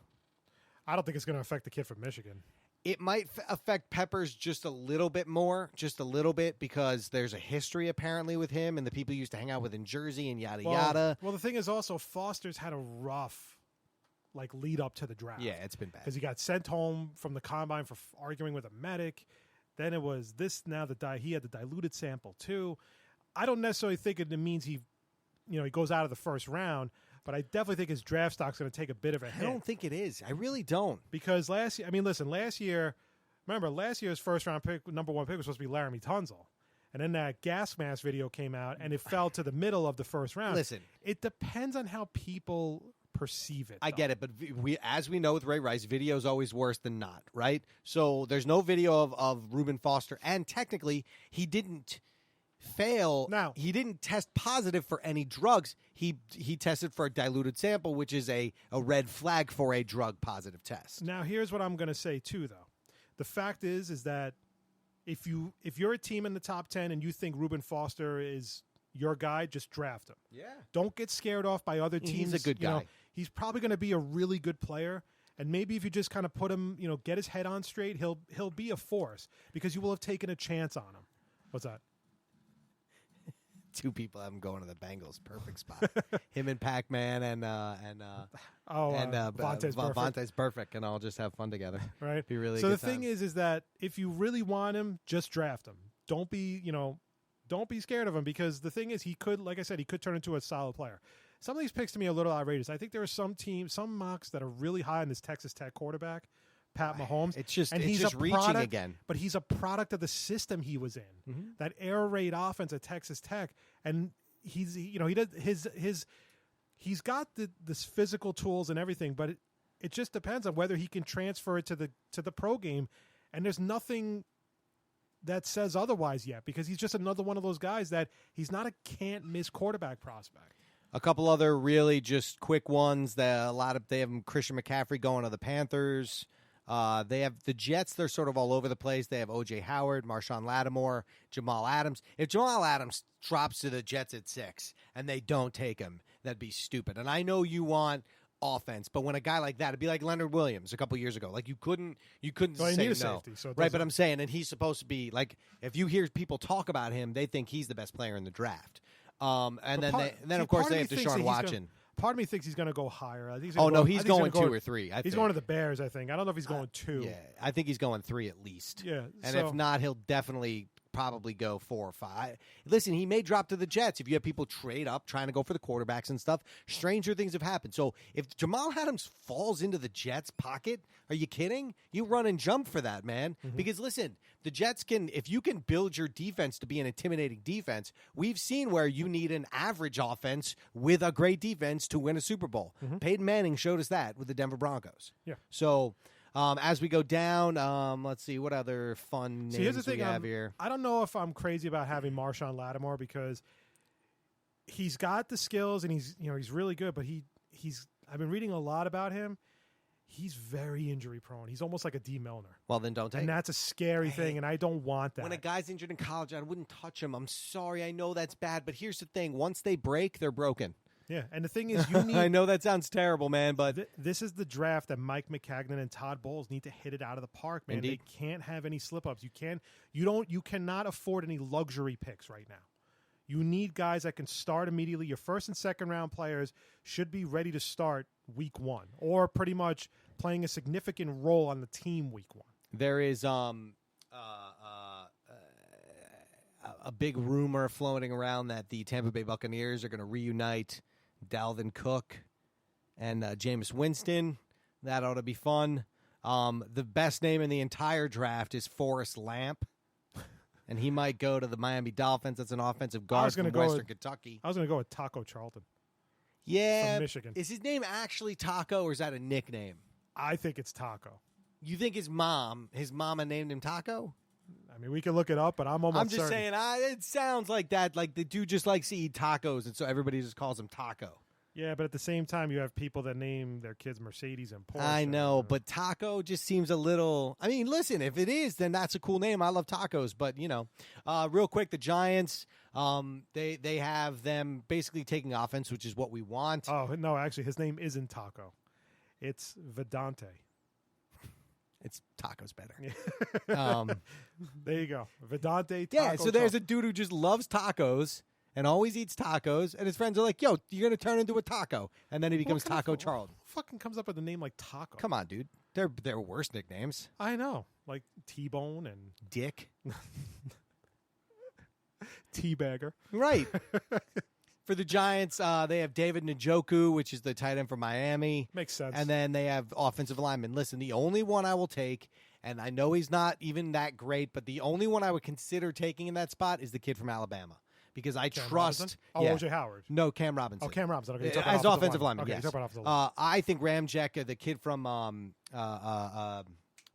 I don't think it's going to affect the kid from Michigan. It might affect Peppers just a little bit more, because there's a history apparently with him and the people he used to hang out with in Jersey and yada yada. Well, the thing is also Foster's had a rough lead up to the draft. Yeah, it's been bad because he got sent home from the combine for arguing with a medic. Then it was this. Now he had the diluted sample too. I don't necessarily think it means he goes out of the first round. But I definitely think his draft stock's going to take a bit of a hit. I don't think it is. I really don't. Because last year, remember, last year's first round pick, number 1 pick was supposed to be Laramie Tunsil. And then that gas mask video came out, and it fell to the middle of the first round. Listen. It depends on how people perceive it. I get it, but as we know with Ray Rice, video is always worse than not, right? So there's no video of Reuben Foster, and technically he didn't fail. Now, he didn't test positive for any drugs. He tested for a diluted sample, which is a red flag for a drug positive test. Now, here's what I'm going to say too, though. The fact is that if you're a team in the top 10 and you think Reuben Foster is your guy, just draft him. Yeah. Don't get scared off by other teams. He's a good guy. He's probably going to be a really good player. And maybe if you just kind of put him, get his head on straight, he'll be a force because you will have taken a chance on him. What's that? 2 people have him going to the Bengals. Perfect spot. Him and Pac-Man and Vontae's perfect, and I'll just have fun together. Right. Be really. So good the thing is that if you really want him, just draft him. Don't be scared of him because the thing is he could, like I said, he could turn into a solid player. Some of these picks to me are a little outrageous. I think there are some mocks that are really high on this Texas Tech quarterback, Pat Mahomes. He's just reaching again. But he's a product of the system he was in. Mm-hmm. That air raid offense at Texas Tech, and he's got this physical tools and everything, but it just depends on whether he can transfer it to the pro game. And there's nothing that says otherwise yet because he's just another one of those guys that he's not a can't miss quarterback prospect. A couple other really just quick ones they have Christian McCaffrey going to the Panthers. They have the Jets. They're sort of all over the place. They have O.J. Howard, Marshawn Lattimore, Jamal Adams. If Jamal Adams drops to the Jets at 6 and they don't take him, that'd be stupid. And I know you want offense, but when a guy like that, it'd be like Leonard Williams a couple years ago. Like you couldn't say need a no. safety, so right, but I'm saying, and he's supposed to be like, if you hear people talk about him, they think he's the best player in the draft. Of course they have Deshaun Watson. Part of me thinks he's going to go higher. He's going 2 or 3. He's going to the Bears, I think. I don't know if he's going 2. Yeah, I think he's going 3 at least. Yeah. And if not, he'll definitely probably go 4 or 5. Listen, he may drop to the Jets if you have people trade up trying to go for the quarterbacks and stuff. Stranger things have happened. So if Jamal Adams falls into the Jets' pocket, are you kidding? You run and jump for that, man. Mm-hmm. Because listen, the Jets if you can build your defense to be an intimidating defense, we've seen where you need an average offense with a great defense to win a Super Bowl. Mm-hmm. Peyton Manning showed us that with the Denver Broncos. Yeah. So as we go down, let's see what other fun names we have here. I don't know if I'm crazy about having Marshawn Lattimore because he's got the skills and he's really good, but I've been reading a lot about him. He's very injury prone. He's almost like a D. Milner. Well, then don't take him. And that's a scary thing, and I don't want that. When a guy's injured in college, I wouldn't touch him. I'm sorry. I know that's bad, but here's the thing. Once they break, they're broken. Yeah, and the thing is, you need. I know that sounds terrible, man, but this is the draft that Mike McCagnon and Todd Bowles need to hit it out of the park, man. Indeed. They can't have any slip-ups. You cannot afford any luxury picks right now. You need guys that can start immediately. Your first and second round players should be ready to start week 1 or pretty much playing a significant role on the team week 1. There is a big rumor floating around that the Tampa Bay Buccaneers are going to reunite Dalvin Cook and Jameis Winston. That ought to be fun. The best name in the entire draft is Forrest Lamp. And he might go to the Miami Dolphins. That's an offensive guard from Western Kentucky. I was going to go with Taco Charlton. Yeah. From Michigan. Is his name actually Taco, or is that a nickname? I think it's Taco. You think his mama named him Taco? I mean, we can look it up, but I'm almost just certain. saying, it sounds like that. Like the dude just likes to eat tacos, and so everybody just calls him Taco. Yeah, but at the same time, you have people that name their kids Mercedes and Porsche. I know, but Taco just seems a little. I mean, listen, if it is, then that's a cool name. I love tacos, but real quick, the Giants, they have them basically taking offense, which is what we want. Oh no, actually, his name isn't Taco. It's Vedante. It's Taco's better. There you go, Vedante. Taco Yeah, so there's a dude who just loves tacos and always eats tacos, and his friends are like, "Yo, you're gonna turn into a taco," and then he becomes Taco Charlton. Who fucking comes up with a name like Taco? Come on, dude. They're worse nicknames. I know, like T-Bone and Dick. Teabagger. Right. For the Giants, they have David Njoku, which is the tight end from Miami. Makes sense. And then they have offensive linemen. Listen, the only one I will take, and I know he's not even that great, but the only one I would consider taking in that spot is the kid from Alabama. Because I Cam trust. Robinson? Oh, yeah. O.J. Howard. No, Cam Robinson. Oh, Cam Robinson. Okay, as offensive lineman, okay, yes. you're talking about offensive lineman. I think Ramczyk, the kid from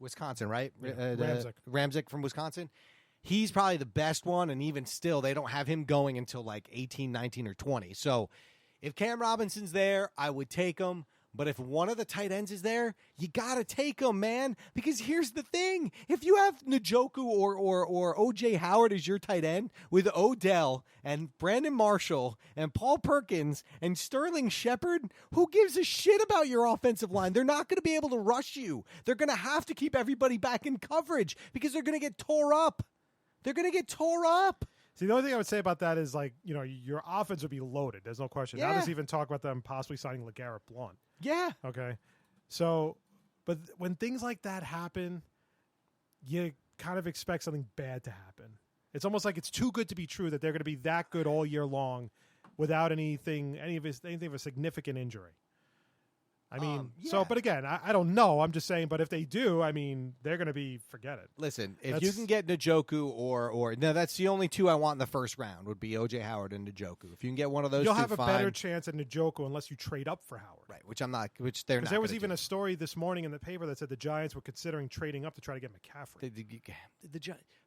Wisconsin, right? Ramczyk from Wisconsin. He's probably the best one, and even still, they don't have him going until like 18, 19, or 20. So if Cam Robinson's there, I would take him. But if one of the tight ends is there, you got to take him, man. Because here's the thing. If you have Njoku or O.J. Howard as your tight end with Odell and Brandon Marshall and Paul Perkins and Sterling Shepard, who gives a shit about your offensive line? They're not going to be able to rush you. They're going to have to keep everybody back in coverage because they're going to get tore up. They're going to get tore up. See, the only thing I would say about that is, like, your offense would be loaded. There's no question. Yeah. Now there's even talk about them possibly signing LeGarrette Blount. Yeah. Okay. So, but when things like that happen, you kind of expect something bad to happen. It's almost like it's too good to be true that they're going to be that good all year long without anything of a significant injury. I mean, yeah. but again, I don't know. I'm just saying, but if they do, I mean, they're going to forget it. Listen, if you can get Njoku or no, that's the only two I want in the first round would be O.J. Howard and Njoku. If you can get one of those, you'll two, have a fine. better chance at Njoku unless you trade up for Howard. Right, which they're not. Because there was even a story this morning in the paper that said the Giants were considering trading up to try to get McCaffrey.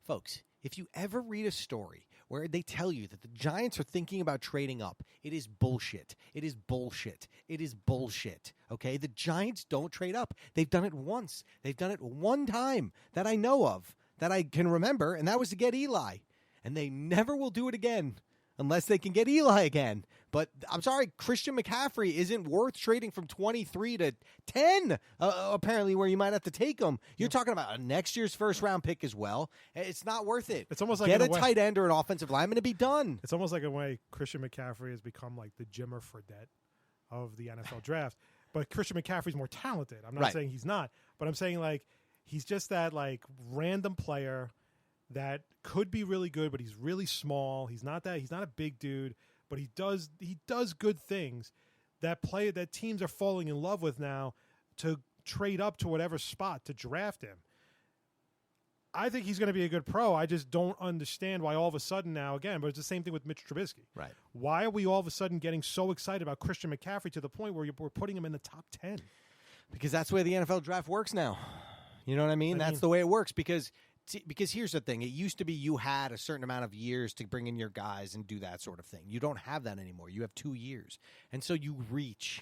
Folks, if you ever read a story where they tell you that the Giants are thinking about trading up, it is bullshit. It is bullshit. It is bullshit. Okay? The Giants don't trade up. They've done it once. They've done it one time that I know of, that I can remember, and that was to get Eli. And they never will do it again unless they can get Eli again. But I'm sorry, Christian McCaffrey isn't worth trading from 23 to 10, apparently, where you might have to take him. You're talking about a next year's first-round pick as well. It's not worth it. It's almost like get a tight end or an offensive lineman to be done. It's almost like a way Christian McCaffrey has become like the Jimmer Fredette of the NFL draft. But Christian McCaffrey's more talented. I'm not saying he's not, but I'm saying like he's just that like random player that could be really good, but he's really small. He's not a big dude, but he does good things that teams are falling in love with now to trade up to whatever spot to draft him. I think he's going to be a good pro. I just don't understand why all of a sudden now, again, but it's the same thing with Mitch Trubisky. Right. Why are we all of a sudden getting so excited about Christian McCaffrey to the point where we're putting him in the top 10? Because that's the way the NFL draft works now. You know what I mean? That's the way it works because here's the thing. It used to be you had a certain amount of years to bring in your guys and do that sort of thing. You don't have that anymore. You have 2 years. And so you reach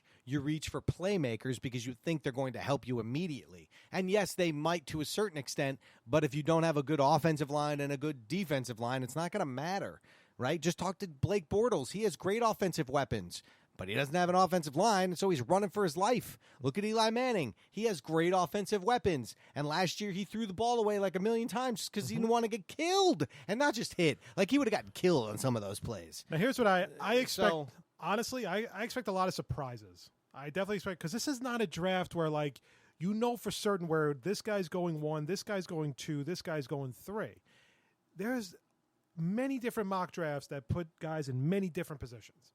for playmakers because you think they're going to help you immediately. And yes, they might to a certain extent, but if you don't have a good offensive line and a good defensive line, it's not going to matter, right? Just talk to Blake Bortles. He has great offensive weapons, but he doesn't have an offensive line, so he's running for his life. Look at Eli Manning. He has great offensive weapons. And last year he threw the ball away like a million times just because he didn't want to get killed and not just hit. Like he would have gotten killed on some of those plays. Now here's what I expect. Honestly, I expect a lot of surprises. I definitely expect, because this is not a draft where like you know for certain where this guy's going 1, this guy's going 2, this guy's going 3. There's many different mock drafts that put guys in many different positions.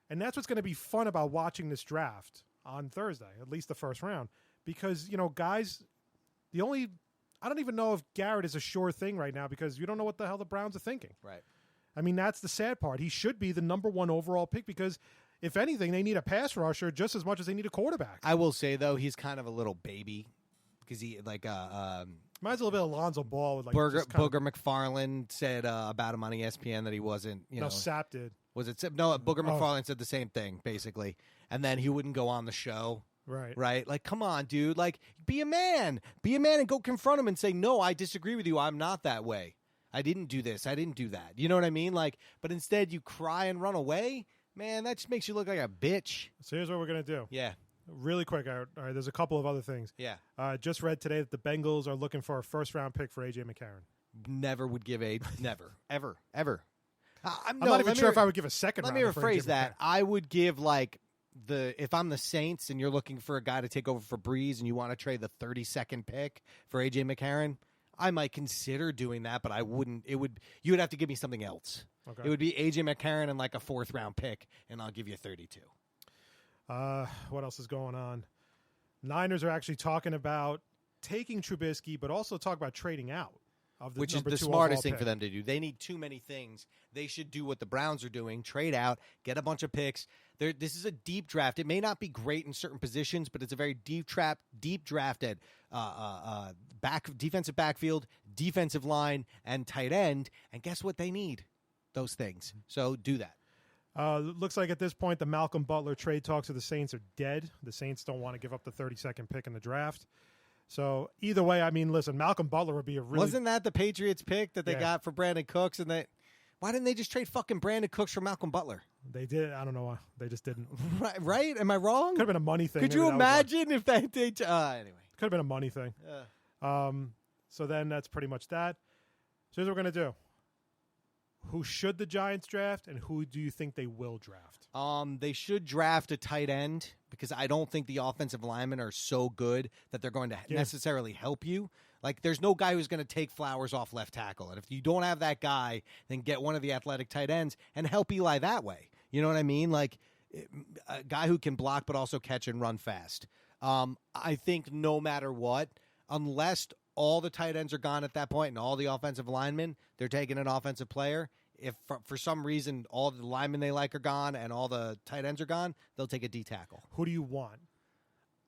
And that's what's going to be fun about watching this draft on Thursday, at least the first round, because, guys I don't even know if Garrett is a sure thing right now because you don't know what the hell the Browns are thinking. Right. I mean, that's the sad part. He should be the number 1 overall pick because, if anything, they need a pass rusher just as much as they need a quarterback. I will say, though, he's kind of a little baby because he, like, Reminds a little bit of Alonzo Ball. With like Booger McFarland said about him on ESPN that he wasn't, No, Sapp did. Was it Sapp? No, Booger McFarland said the same thing, basically. And then he wouldn't go on the show. Right. Right? Like, come on, dude. Like, be a man. Be a man and go confront him and say, no, I disagree with you. I'm not that way. I didn't do this. I didn't do that. You know what I mean? Like, but instead you cry and run away. Man, that just makes you look like a bitch. So here's what we're going to do. Yeah. Really quick. All right, there's a couple of other things. Yeah. Just read today that the Bengals are looking for a first-round pick for A.J. McCarron. Never would give a never, ever. I'm not even sure if I would give a second round. Let me rephrase that. I would give, like, if I'm the Saints and you're looking for a guy to take over for Breeze and you want to trade the 32nd pick for A.J. McCarron, I might consider doing that, but I wouldn't. You would have to give me something else. Okay. It would be A.J. McCarron and like a 4th round pick, and I'll give you 32. What else is going on? Niners are actually talking about taking Trubisky, but also talk about trading out of the which is the smartest thing for them to do. They need too many things. They should do what the Browns are doing: trade out, get a bunch of picks. This is a deep draft. It may not be great in certain positions, but it's a very deep drafted defensive backfield, defensive line, and tight end. And guess what? They need those things. So do that. Looks like at this point the Malcolm Butler trade talks with the Saints are dead. The Saints don't want to give up the 32nd pick in the draft. So either way, I mean, listen, Malcolm Butler would be a really... Wasn't that the Patriots pick that they got for Brandon Cooks? And why didn't they just trade fucking Brandon Cooks for Malcolm Butler? They did. I don't know why. They just didn't. Right? Am I wrong? Could have been a money thing. Could you imagine if they anyway. Could have been a money thing. So then that's pretty much that. So here's what we're going to do. Who should the Giants draft, and who do you think they will draft? They should draft a tight end because I don't think the offensive linemen are so good that they're going to necessarily help you. Like, there's no guy who's going to take Flowers off left tackle. And if you don't have that guy, then get one of the athletic tight ends and help Eli that way. You know what I mean? Like, a guy who can block but also catch and run fast. I think no matter what, unless all the tight ends are gone at that point and all the offensive linemen, they're taking an offensive player. If for some reason all the linemen they like are gone and all the tight ends are gone, they'll take a D tackle. Who do you want?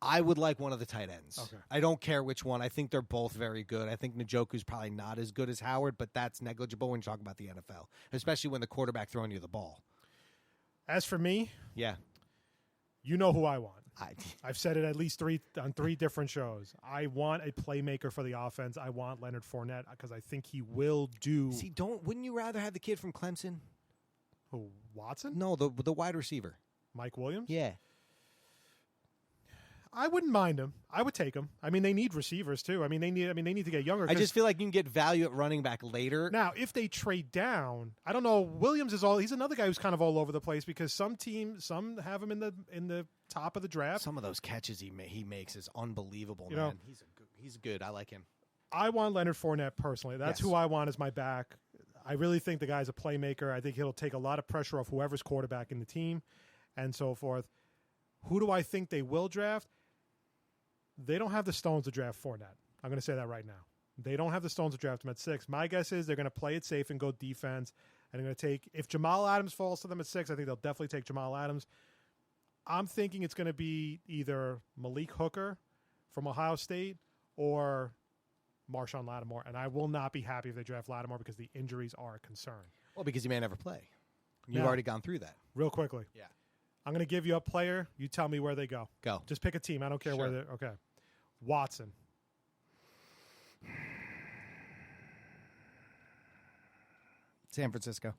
I would like one of the tight ends. Okay. I don't care which one. I think they're both very good. I think Njoku's probably not as good as Howard, but that's negligible when you talk about the NFL, especially when the quarterback throwing you the ball. As for me, yeah, you know who I want. I've said it at least on three different shows. I want a playmaker for the offense. I want Leonard Fournette because I think he will do. See, wouldn't you rather have the kid from Clemson? Who, Watson? No, the wide receiver. Mike Williams? Yeah. I wouldn't mind him. I would take him. I mean, they need receivers too. I mean, they need to get younger. I just feel like you can get value at running back later. Now, if they trade down, I don't know. Williams he's another guy who's kind of all over the place because some have him in the top of the draft. Some of those catches he makes is unbelievable, you man. Know, he's good. I like him. I want Leonard Fournette personally. That's who I want as my back. I really think the guy's a playmaker. I think he'll take a lot of pressure off whoever's quarterback in the team and so forth. Who do I think they will draft? They don't have the stones to draft Fournette. I'm going to say that right now. They don't have the stones to draft him at 6. My guess is they're going to play it safe and go defense. And they're going to take, if Jamal Adams falls to them at 6, I think they'll definitely take Jamal Adams. I'm thinking it's going to be either Malik Hooker from Ohio State or Marshawn Lattimore. And I will not be happy if they draft Lattimore because the injuries are a concern. Well, because he may never play. You've already gone through that. Real quickly. Yeah. I'm going to give you a player. You tell me where they go. Go. Just pick a team. I don't care where they're. Okay. Watson. San Francisco.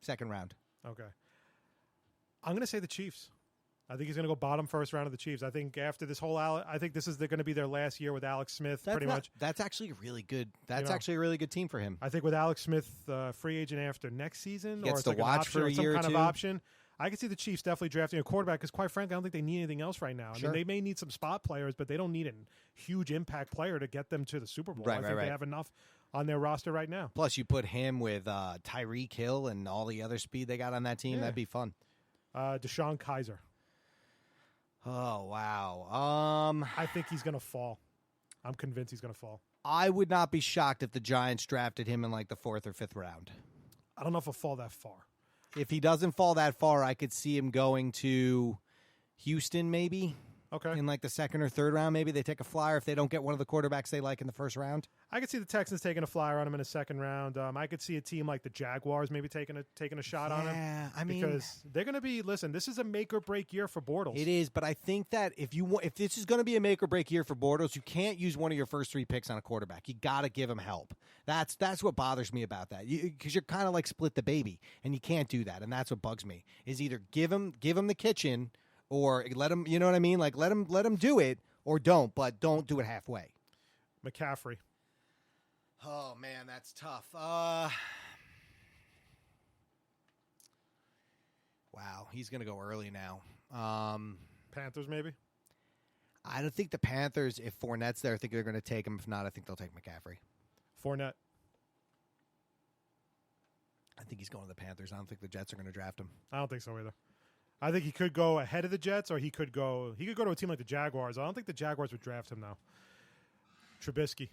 2nd round. Okay. I'm going to say the Chiefs. I think he's going to go bottom first round of the Chiefs. I think after this whole, I think this is going to be their last year with Alex Smith. Much. That's actually really good. That's actually a really good team for him. I think with Alex Smith, free agent after next season, gets or it's to like watch an option for a or some year kind or of two. option. I can see the Chiefs definitely drafting a quarterback because, quite frankly, I don't think they need anything else right now. I mean, they may need some spot players, but they don't need a huge impact player to get them to the Super Bowl. I think they have enough on their roster right now. Plus, you put him with Tyreek Hill and all the other speed they got on that team. That'd be fun. Deshaun Kaiser. Oh, wow. I think he's going to fall. I'm convinced he's going to fall. I would not be shocked if the Giants drafted him in like the 4th or 5th round. I don't know if he'll fall that far. If he doesn't fall that far, I could see him going to Houston maybe. Okay. In like the 2nd or 3rd round, maybe they take a flyer if they don't get one of the quarterbacks they like in the 1st round. I could see the Texans taking a flyer on him in the 2nd round. I could see a team like the Jaguars maybe taking a shot on him. Yeah, I mean, because they're going to be. Listen, this is a make or break year for Bortles. It is, but I think that if this is going to be a make or break year for Bortles, you can't use one of your first 3 picks on a quarterback. You got to give him help. That's what bothers me about that. Because you're kind of like split the baby, and you can't do that, and that's what bugs me. Is either give him the kitchen. Or let him, you know what I mean? Like let him do it, or don't, but don't do it halfway. McCaffrey. Oh man, that's tough. Wow, he's gonna go early now. Panthers maybe. I don't think the Panthers, if Fournette's there, I think they're gonna take him. If not, I think they'll take McCaffrey. Fournette. I think he's going to the Panthers. I don't think the Jets are gonna draft him. I don't think so either. I think he could go ahead of the Jets, or he could go to a team like the Jaguars. I don't think the Jaguars would draft him, though. Trubisky.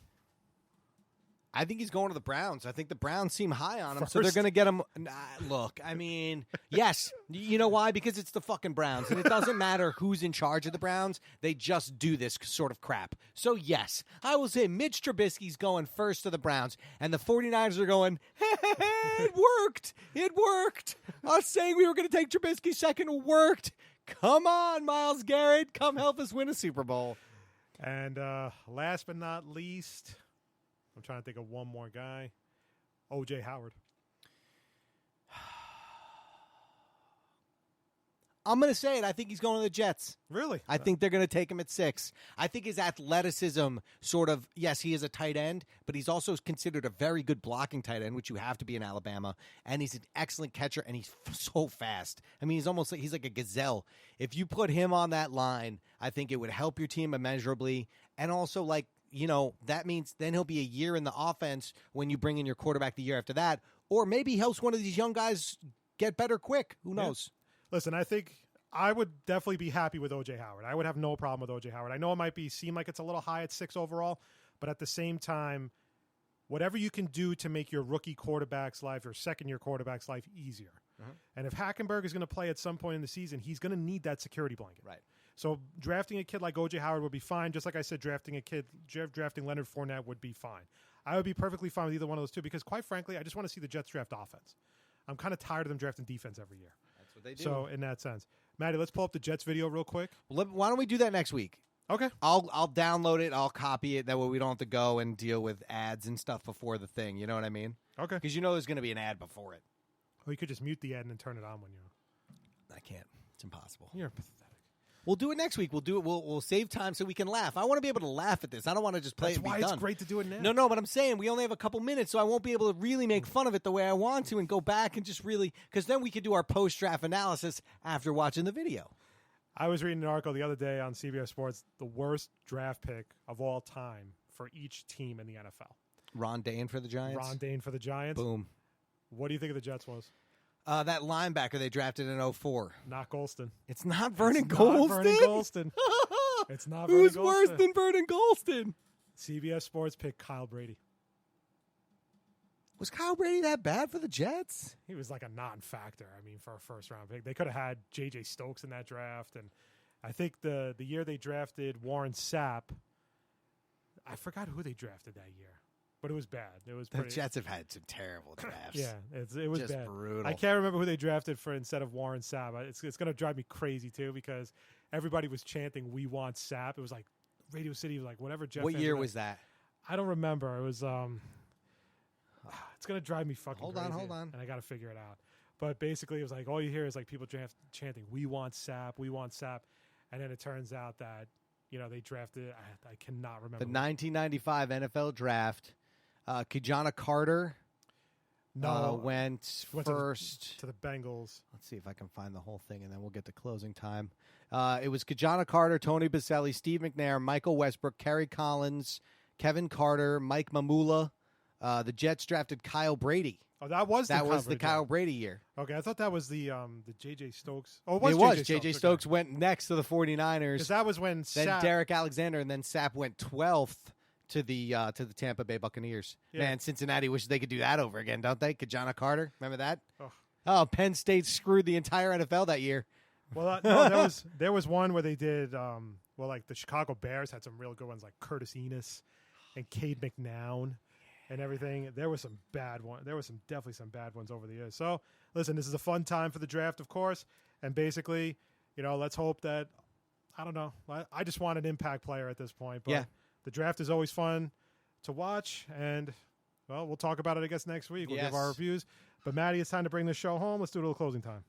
I think he's going to the Browns. I think the Browns seem high on him, First. so they're going to get him. Look, I mean, yes. You know why? Because it's the fucking Browns, and it doesn't matter who's in charge of the Browns. They just do this sort of crap. So, yes, I will say Mitch Trubisky's going first to the Browns, and the 49ers are going, it worked. It worked. Us saying we were going to take Trubisky second worked. Come on, Myles Garrett. Come help us win a Super Bowl. And last but not least, I'm trying to think of one more guy. O.J. Howard. I'm going to say it. I think he's going to the Jets. Really? I think they're going to take him at 6. I think his athleticism sort of, yes, he is a tight end, but he's also considered a very good blocking tight end, which you have to be in Alabama. And he's an excellent catcher, and he's so fast. I mean, he's like a gazelle. If you put him on that line, I think it would help your team immeasurably. And also, like, you know, that means then he'll be a year in the offense when you bring in your quarterback the year after that. Or maybe he helps one of these young guys get better quick. Who knows? Yeah. Listen, I think I would definitely be happy with O.J. Howard. I would have no problem with O.J. Howard. I know it might seem like it's a little high at 6 overall, but at the same time, whatever you can do to make your rookie quarterback's life, your second-year quarterback's life easier. And if Hackenberg is going to play at some point in the season, he's going to need that security blanket. Right. So drafting a kid like O.J. Howard would be fine. Just like I said, drafting Leonard Fournette would be fine. I would be perfectly fine with either one of those two because, quite frankly, I just want to see the Jets draft offense. I'm kind of tired of them drafting defense every year. That's what they do. So in that sense, Maddie, let's pull up the Jets video real quick. Why don't we do that next week? Okay. I'll download it. I'll copy it. That way we don't have to go and deal with ads and stuff before the thing. You know what I mean? Okay. Because you know there's going to be an ad before it. Or you could just mute the ad and then turn it on when you. I can't. It's impossible. You're pathetic. We'll do it next week. We'll do it. We'll save time so we can laugh. I want to be able to laugh at this. I don't want to just play That's it and be why done. it's great to do it now. No, but I'm saying we only have a couple minutes, so I won't be able to really make fun of it the way I want to and go back and just really – because then we could do our post-draft analysis after watching the video. I was reading an article the other day on CBS Sports, the worst draft pick of all time for each team in the NFL. Ron Dane for the Giants? Ron Dane for the Giants. Boom. What do you think of the Jets was? That linebacker they drafted in 2004. Not Golston. It's not Vernon It's Golston. Not Vernon Golston. It's not Vernon Who's Golston. worse than Vernon Golston? CBS Sports picked Kyle Brady. Was Kyle Brady that bad for the Jets? He was like a non-factor, I mean, for a first-round pick. They could have had J.J. Stokes in that draft, and I think the year they drafted Warren Sapp, I forgot who they drafted that year, but it was bad. It was The pretty, Jets have had some terrible drafts. yeah, it was just bad. brutal. I can't remember who they drafted for instead of Warren Sapp. It's going to drive me crazy, too, because everybody was chanting, "We want Sapp." It was like Radio City was like, whatever Jeff. What year was that? I don't remember. It was it's gonna drive me fucking Hold crazy. on. And I gotta figure it out. But basically it was like all you hear is like people chanting, "We want Sapp, we want Sapp," and then it turns out that, you know, they drafted I cannot remember. The 1995 NFL draft. Kijana Carter went first to the Bengals. Let's see if I can find the whole thing, and then we'll get to closing time. It was Kijana Carter, Tony Baselli, Steve McNair, Michael Westbrook, Kerry Collins, Kevin Carter, Mike Mamula. The Jets drafted Kyle Brady. Oh, that was the Kyle Brady year. Okay, I thought that was the J.J. Stokes. Oh, It was. J.J. Stokes went next to the 49ers. Because that was when Then Sapp, Derek Alexander, and then Sapp went 12th. to the Tampa Bay Buccaneers. Yeah. Man, Cincinnati wishes they could do that over again, don't they? Kajana Carter, remember that? Ugh. Oh, Penn State screwed the entire NFL that year. Well, no, there was one where they did. Like the Chicago Bears had some real good ones, like Curtis Enos and Cade McNown and everything. There was some bad one. There was definitely some bad ones over the years. So listen, this is a fun time for the draft, of course, and basically, let's hope that. I don't know. I just want an impact player at this point. But the draft is always fun to watch, and well, we'll talk about it, I guess, next week. We'll give our reviews. But Maddie, it's time to bring this show home. Let's do a little closing time.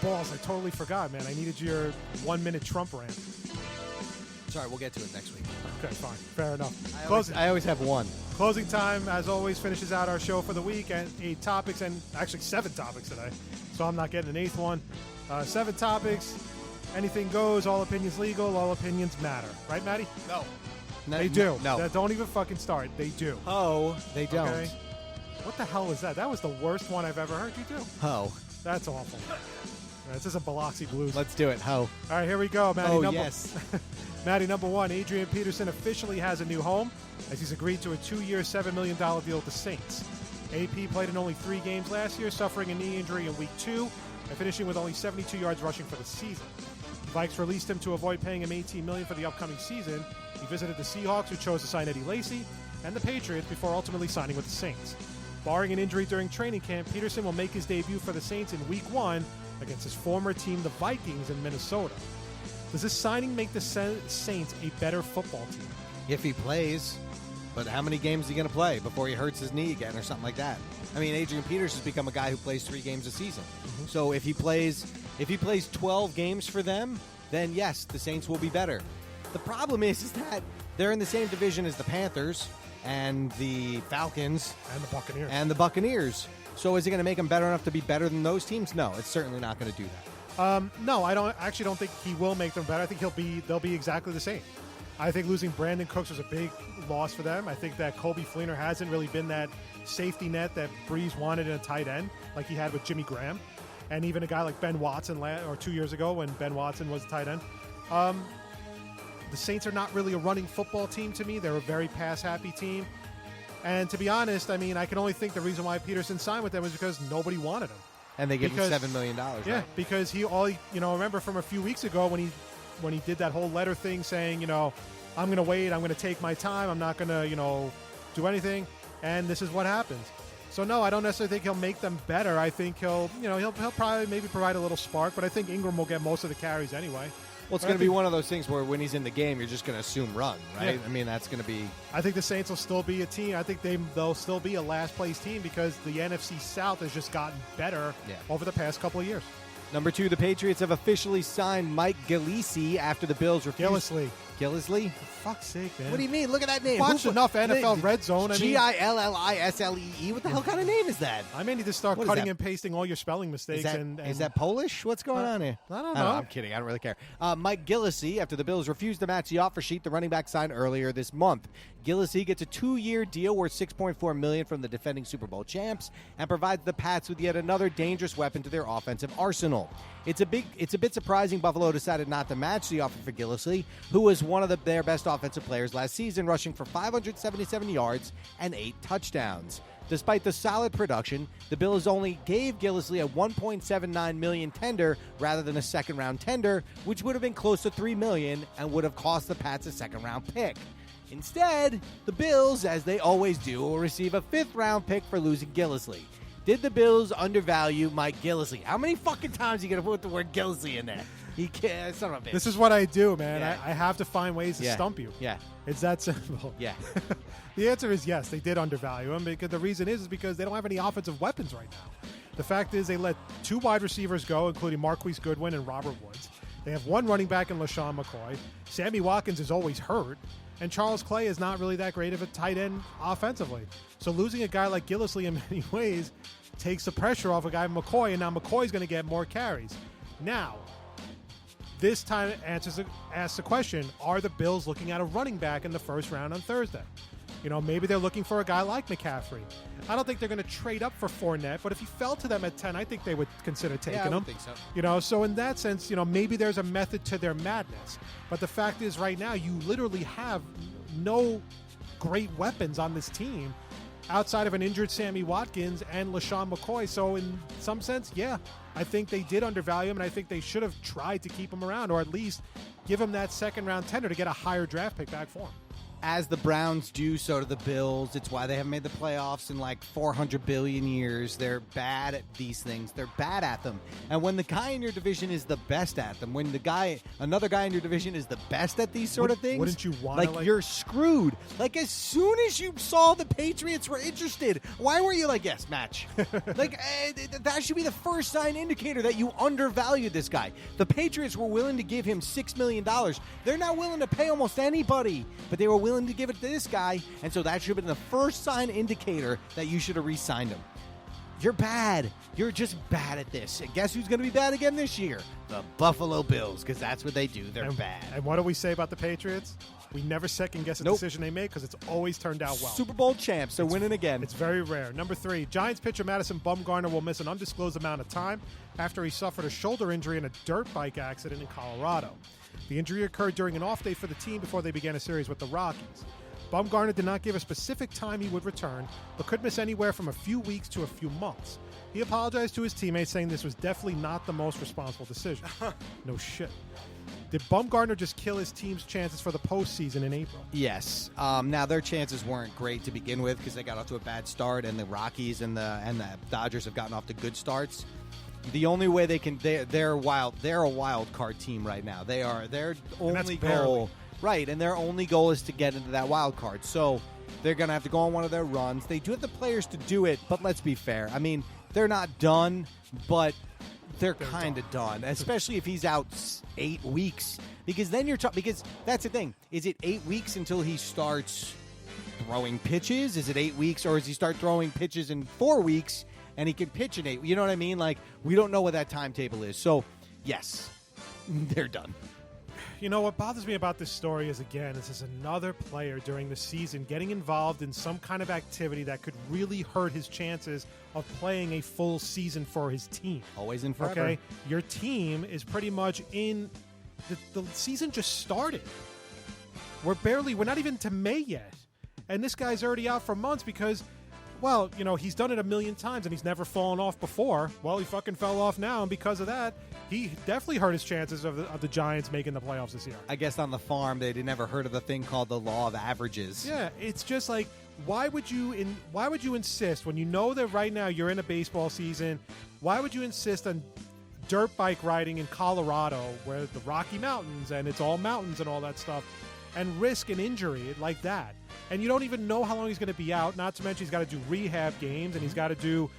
Balls, I totally forgot, man. I needed your 1 minute Trump rant. Sorry, we'll get to it next week. Okay, fine. Fair enough. I always have one. Closing time, as always, finishes out our show for the week and 8 topics, and actually 7 topics today. So I'm not getting an 8th one. 7 topics. Anything goes. All opinions legal. All opinions matter. Right, Maddie? No. They do. No. Don't even fucking start. They do. Oh, they don't. Okay? What the hell was that? That was the worst one I've ever heard you do. Ho. That's awful. This is a Biloxi Blues. Let's do it. Ho. All right, here we go, Maddie. Yes. Maddie, number 1, Adrian Peterson officially has a new home as he's agreed to a 2-year, $7 million deal with the Saints. AP played in only 3 games last year, suffering a knee injury in Week 2 and finishing with only 72 yards rushing for the season. The Vikes released him to avoid paying him $18 million for the upcoming season. He visited the Seahawks, who chose to sign Eddie Lacy, and the Patriots before ultimately signing with the Saints. Barring an injury during training camp, Peterson will make his debut for the Saints in Week 1 against his former team, the Vikings, in Minnesota. Does this signing make the Saints a better football team? If he plays, but how many games is he going to play before he hurts his knee again or something like that? I mean, Adrian Peters has become a guy who plays 3 games a season. Mm-hmm. So if he plays 12 games for them, then yes, the Saints will be better. The problem is that they're in the same division as the Panthers and the Falcons and the Buccaneers. So is it going to make them better enough to be better than those teams? No, it's certainly not going to do that. No, I don't think he will make them better. I think they'll be exactly the same. I think losing Brandon Cooks was a big loss for them. I think that Kobe Fleener hasn't really been that safety net that Breeze wanted in a tight end like he had with Jimmy Graham, and even a guy like Ben Watson 2 years ago when Ben Watson was a tight end. The Saints are not really a running football team to me. They're a very pass-happy team. And to be honest, I mean, I can only think the reason why Peterson signed with them was because nobody wanted him. And they gave him $7 million, yeah, right? because remember from a few weeks ago when he did that whole letter thing saying, I'm going to wait, I'm going to take my time, I'm not going to, do anything, and this is what happens. So no, I don't necessarily think he'll make them better. I think he'll probably maybe provide a little spark, but I think Ingram will get most of the carries anyway. Well, it's going to be one of those things where when he's in the game, you're just going to assume run, right? Yeah. I mean, that's going to be... I think the Saints will still be a team. I think they'll still be a last-place team because the NFC South has just gotten better over the past couple of years. Number 2, the Patriots have officially signed Mike Gillislee after the Bills refused... Gillislee? For fuck's sake, man. What do you mean? Look at that name. Watch enough NFL Red Zone. Gillislee. What the hell kind of name is that? I may need to start cutting and pasting all your spelling mistakes. Is that Polish? What's going on here? I don't know. I'm kidding. I don't really care. Mike Gillislee, after the Bills refused to match the offer sheet the running back signed earlier this month. Gillislee gets a 2-year deal worth $6.4 million from the defending Super Bowl champs and provides the Pats with yet another dangerous weapon to their offensive arsenal. It's a bit surprising Buffalo decided not to match the offer for Gillislee, who was one of their best offensive players last season, rushing for 577 yards and 8 touchdowns. Despite the solid production, the Bills only gave Gillislee a $1.79 million tender rather than a second-round tender, which would have been close to $3 million and would have cost the Pats a second-round pick. Instead, the Bills, as they always do, will receive a 5th-round pick for losing Gillislee. Did the Bills undervalue Mike Gillislee? How many fucking times are you going to put the word Gillislee in there? He can't, son of a bitch. This is what I do, man. Yeah. I have to find ways to stump you. Yeah. It's that simple. Yeah. The answer is yes, they did undervalue him because the reason is because they don't have any offensive weapons right now. The fact is they let 2 wide receivers go, including Marquise Goodwin and Robert Woods. They have 1 running back in LaShawn McCoy. Sammy Watkins is always hurt. And Charles Clay is not really that great of a tight end offensively. So losing a guy like Gillislee in many ways takes the pressure off a guy McCoy, and now McCoy's going to get more carries. Now, this time asks the question, are the Bills looking at a running back in the first round on Thursday? Maybe they're looking for a guy like McCaffrey. I don't think they're going to trade up for Fournette, but if he fell to them at 10, I think they would consider taking him. I would think so. So in that sense, maybe there's a method to their madness. But the fact is, right now, you literally have no great weapons on this team outside of an injured Sammy Watkins and LaShawn McCoy. So in some sense, yeah, I think they did undervalue him, and I think they should have tried to keep him around, or at least give him that second-round tender to get a higher draft pick back for him. As the Browns do, so do the Bills. It's why they haven't made the playoffs in like 400 billion years. They're bad at these things. They're bad at them. And when the guy in your division is the best at them, when another guy in your division is the best at these sort of things, wouldn't you want to you're screwed. Like as soon as you saw the Patriots were interested, why were you like, yes, match? That should be the first sign indicator that you undervalued this guy. The Patriots were willing to give him $6 million. They're not willing to pay almost anybody, but they were willing to give it to this guy, and so that should have been the first sign indicator that you should have re-signed him. You're bad. You're just bad at this. And guess who's going to be bad again this year? The Buffalo Bills, because that's what they do. They're bad. And what do we say about the Patriots? We never second-guess a decision they make because it's always turned out well. Super Bowl champs. They're winning again. It's very rare. Number 3, Giants pitcher Madison Bumgarner will miss an undisclosed amount of time after he suffered a shoulder injury in a dirt bike accident in Colorado. The injury occurred during an off day for the team before they began a series with the Rockies. Bumgarner did not give a specific time he would return, but could miss anywhere from a few weeks to a few months. He apologized to his teammates, saying this was definitely not the most responsible decision. No shit. Did Bumgarner just kill his team's chances for the postseason in April? Yes. Now, their chances weren't great to begin with because they got off to a bad start, and the Rockies and the Dodgers have gotten off to good starts. The only way they can, they're a wild card team right now. Their only goal, right, and their only goal is to get into that wild card. So they're going to have to go on one of their runs. They do have the players to do it, but let's be fair. I mean, they're not done, but they're kind of done, especially if he's out 8 weeks. Because then because that's the thing. Is it 8 weeks until he starts throwing pitches? Is it 8 weeks, or does he start throwing pitches in 4 weeks? And he can pitch in 8. You know what I mean? Like, we don't know what that timetable is. So, yes, they're done. What bothers me about this story is, again, this is another player during the season getting involved in some kind of activity that could really hurt his chances of playing a full season for his team. Always in forever. Okay? Your team is pretty much in the season just started. We're not even to May yet. And this guy's already out for months because, well, he's done it a million times and he's never fallen off before. Well, he fucking fell off now, and because of that, he definitely hurt his chances of the Giants making the playoffs this year. I guess on the farm, they'd never heard of the thing called the law of averages. Yeah, it's just like, why would you insist when you know that right now you're in a baseball season? Why would you insist on dirt bike riding in Colorado, where the Rocky Mountains and it's all mountains and all that stuff, and risk an injury like that? And you don't even know how long he's going to be out, not to mention he's got to do rehab games, and he's got to do,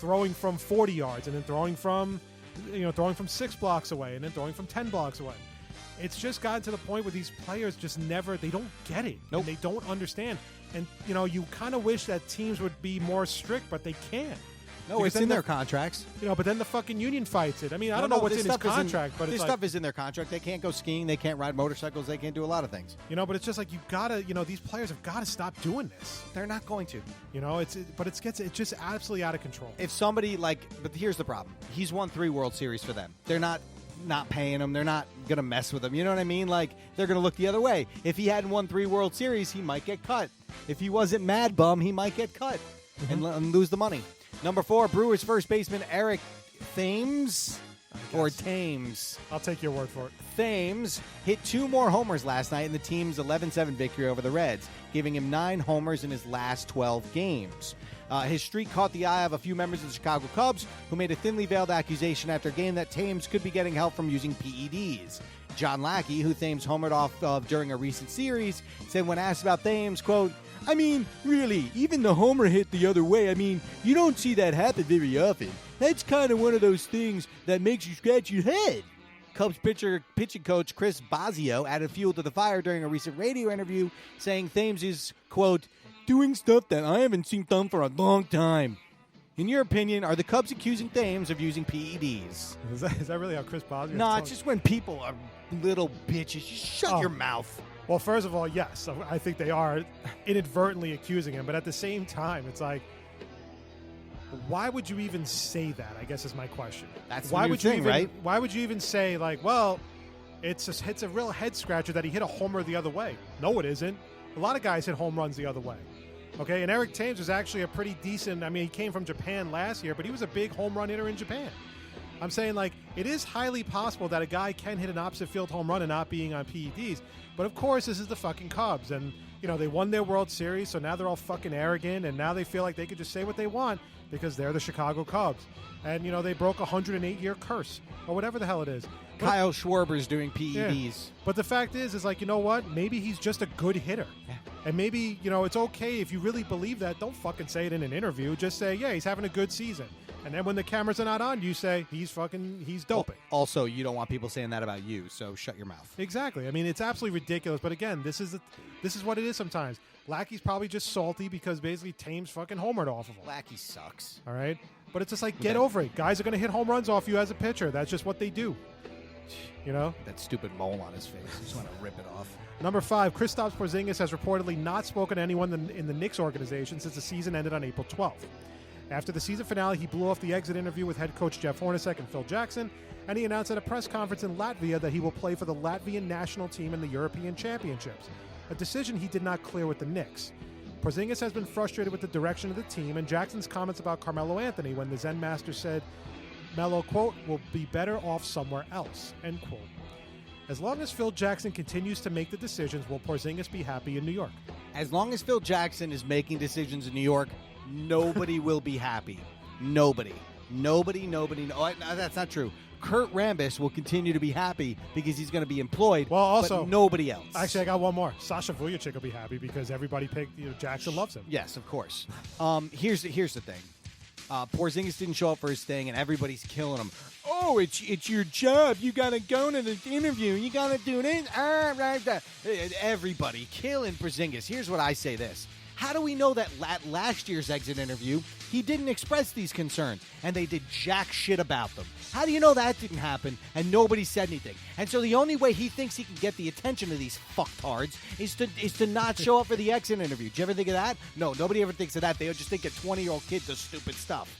throwing from 40 yards, and then throwing from 6 blocks away, and then throwing from 10 blocks away. It's just gotten to the point where these players just they don't get it. Nope. They don't understand. And, you kind of wish that teams would be more strict, but they can't. No, it's in their contracts. But then the fucking union fights it. I mean, I don't know what's in his contract, but this stuff is in their contract. They can't go skiing. They can't ride motorcycles. They can't do a lot of things. But it's just like, you gotta, these players have got to stop doing this. They're not going to. It's just absolutely out of control. If somebody but here's the problem. He's won 3 World Series for them. They're not paying him. They're not going to mess with him. You know what I mean? Like, they're going to look the other way. If he hadn't won 3 World Series, he might get cut. If he wasn't Mad Bum, he might get cut and lose the money. Number 4, Brewers first baseman Eric Thames, or Thames. I'll take your word for it. Thames hit 2 more homers last night in the team's 11-7 victory over the Reds, giving him 9 homers in his last 12 games. His streak caught the eye of a few members of the Chicago Cubs, who made a thinly veiled accusation after a game that Thames could be getting help from using PEDs. John Lackey, who Thames homered off of during a recent series, said when asked about Thames, quote, "I mean, really, even the homer hit the other way. I mean, you don't see that happen very often. That's kind of one of those things that makes you scratch your head." Cubs pitching coach Chris Bosio added fuel to the fire during a recent radio interview, saying Thames is, quote, "doing stuff that I haven't seen done for a long time." In your opinion, are the Cubs accusing Thames of using PEDs? Is that really how Chris Bosio? No, it's just when people are little bitches. Just shut your mouth. Well, first of all, yes. I think they are inadvertently accusing him. But at the same time, it's like, why would you even say that, I guess is my question. That's why the new would you thing, even, right? Why would you even say, like, well, it's a real head-scratcher that he hit a homer the other way. No, it isn't. A lot of guys hit home runs the other way. Okay, and Eric Thames was actually a pretty decent, he came from Japan last year, but he was a big home run hitter in Japan. I'm saying, like, it is highly possible that a guy can hit an opposite field home run and not being on PEDs. But, of course, this is the fucking Cubs. And, they won their World Series, so now they're all fucking arrogant, and now they feel like they could just say what they want because they're the Chicago Cubs. And, they broke a 108-year curse, or whatever the hell it is. Kyle Schwarber's doing PEDs. Yeah. But the fact is like, you know what? Maybe he's just a good hitter. Yeah. And maybe, it's okay if you really believe that. Don't fucking say it in an interview. Just say, yeah, he's having a good season. And then when the cameras are not on, you say, he's doping. Also, you don't want people saying that about you, so shut your mouth. Exactly. It's absolutely ridiculous. But again, this is what it is sometimes. Lackey's probably just salty because basically Thames fucking homered off of him. Lackey sucks. All right? But it's just like, get over it. Guys are going to hit home runs off you as a pitcher. That's just what they do. That stupid mole on his face. I just want to rip it off. Number 5, Kristaps Porzingis has reportedly not spoken to anyone in the Knicks organization since the season ended on April 12th. After the season finale, he blew off the exit interview with head coach Jeff Hornacek and Phil Jackson, and he announced at a press conference in Latvia that he will play for the Latvian national team in the European Championships, a decision he did not clear with the Knicks. Porzingis has been frustrated with the direction of the team and Jackson's comments about Carmelo Anthony when the Zen Master said, Melo, quote, will be better off somewhere else, end quote. As long as Phil Jackson continues to make the decisions, will Porzingis be happy in New York? As long as Phil Jackson is making decisions in New York, nobody will be happy. Nobody. No, that's not true. Kurt Rambis will continue to be happy because he's going to be employed, well, also, but nobody else. Actually, I got one more. Sasha Vujacic will be happy because everybody picked, Jackson loves him. Yes, of course. Here's the thing. Porzingis didn't show up for his thing, and everybody's killing him. Oh, it's your job. You got to go to the interview. You got to do this. Right. Everybody killing Porzingis. Here's what I say this. How do we know that last year's exit interview, he didn't express these concerns, and they did jack shit about them? How do you know that didn't happen, and nobody said anything? And so the only way he thinks he can get the attention of these fucktards is to not show up for the exit interview. Did you ever think of that? No, nobody ever thinks of that. They just think a 20-year-old kid does stupid stuff.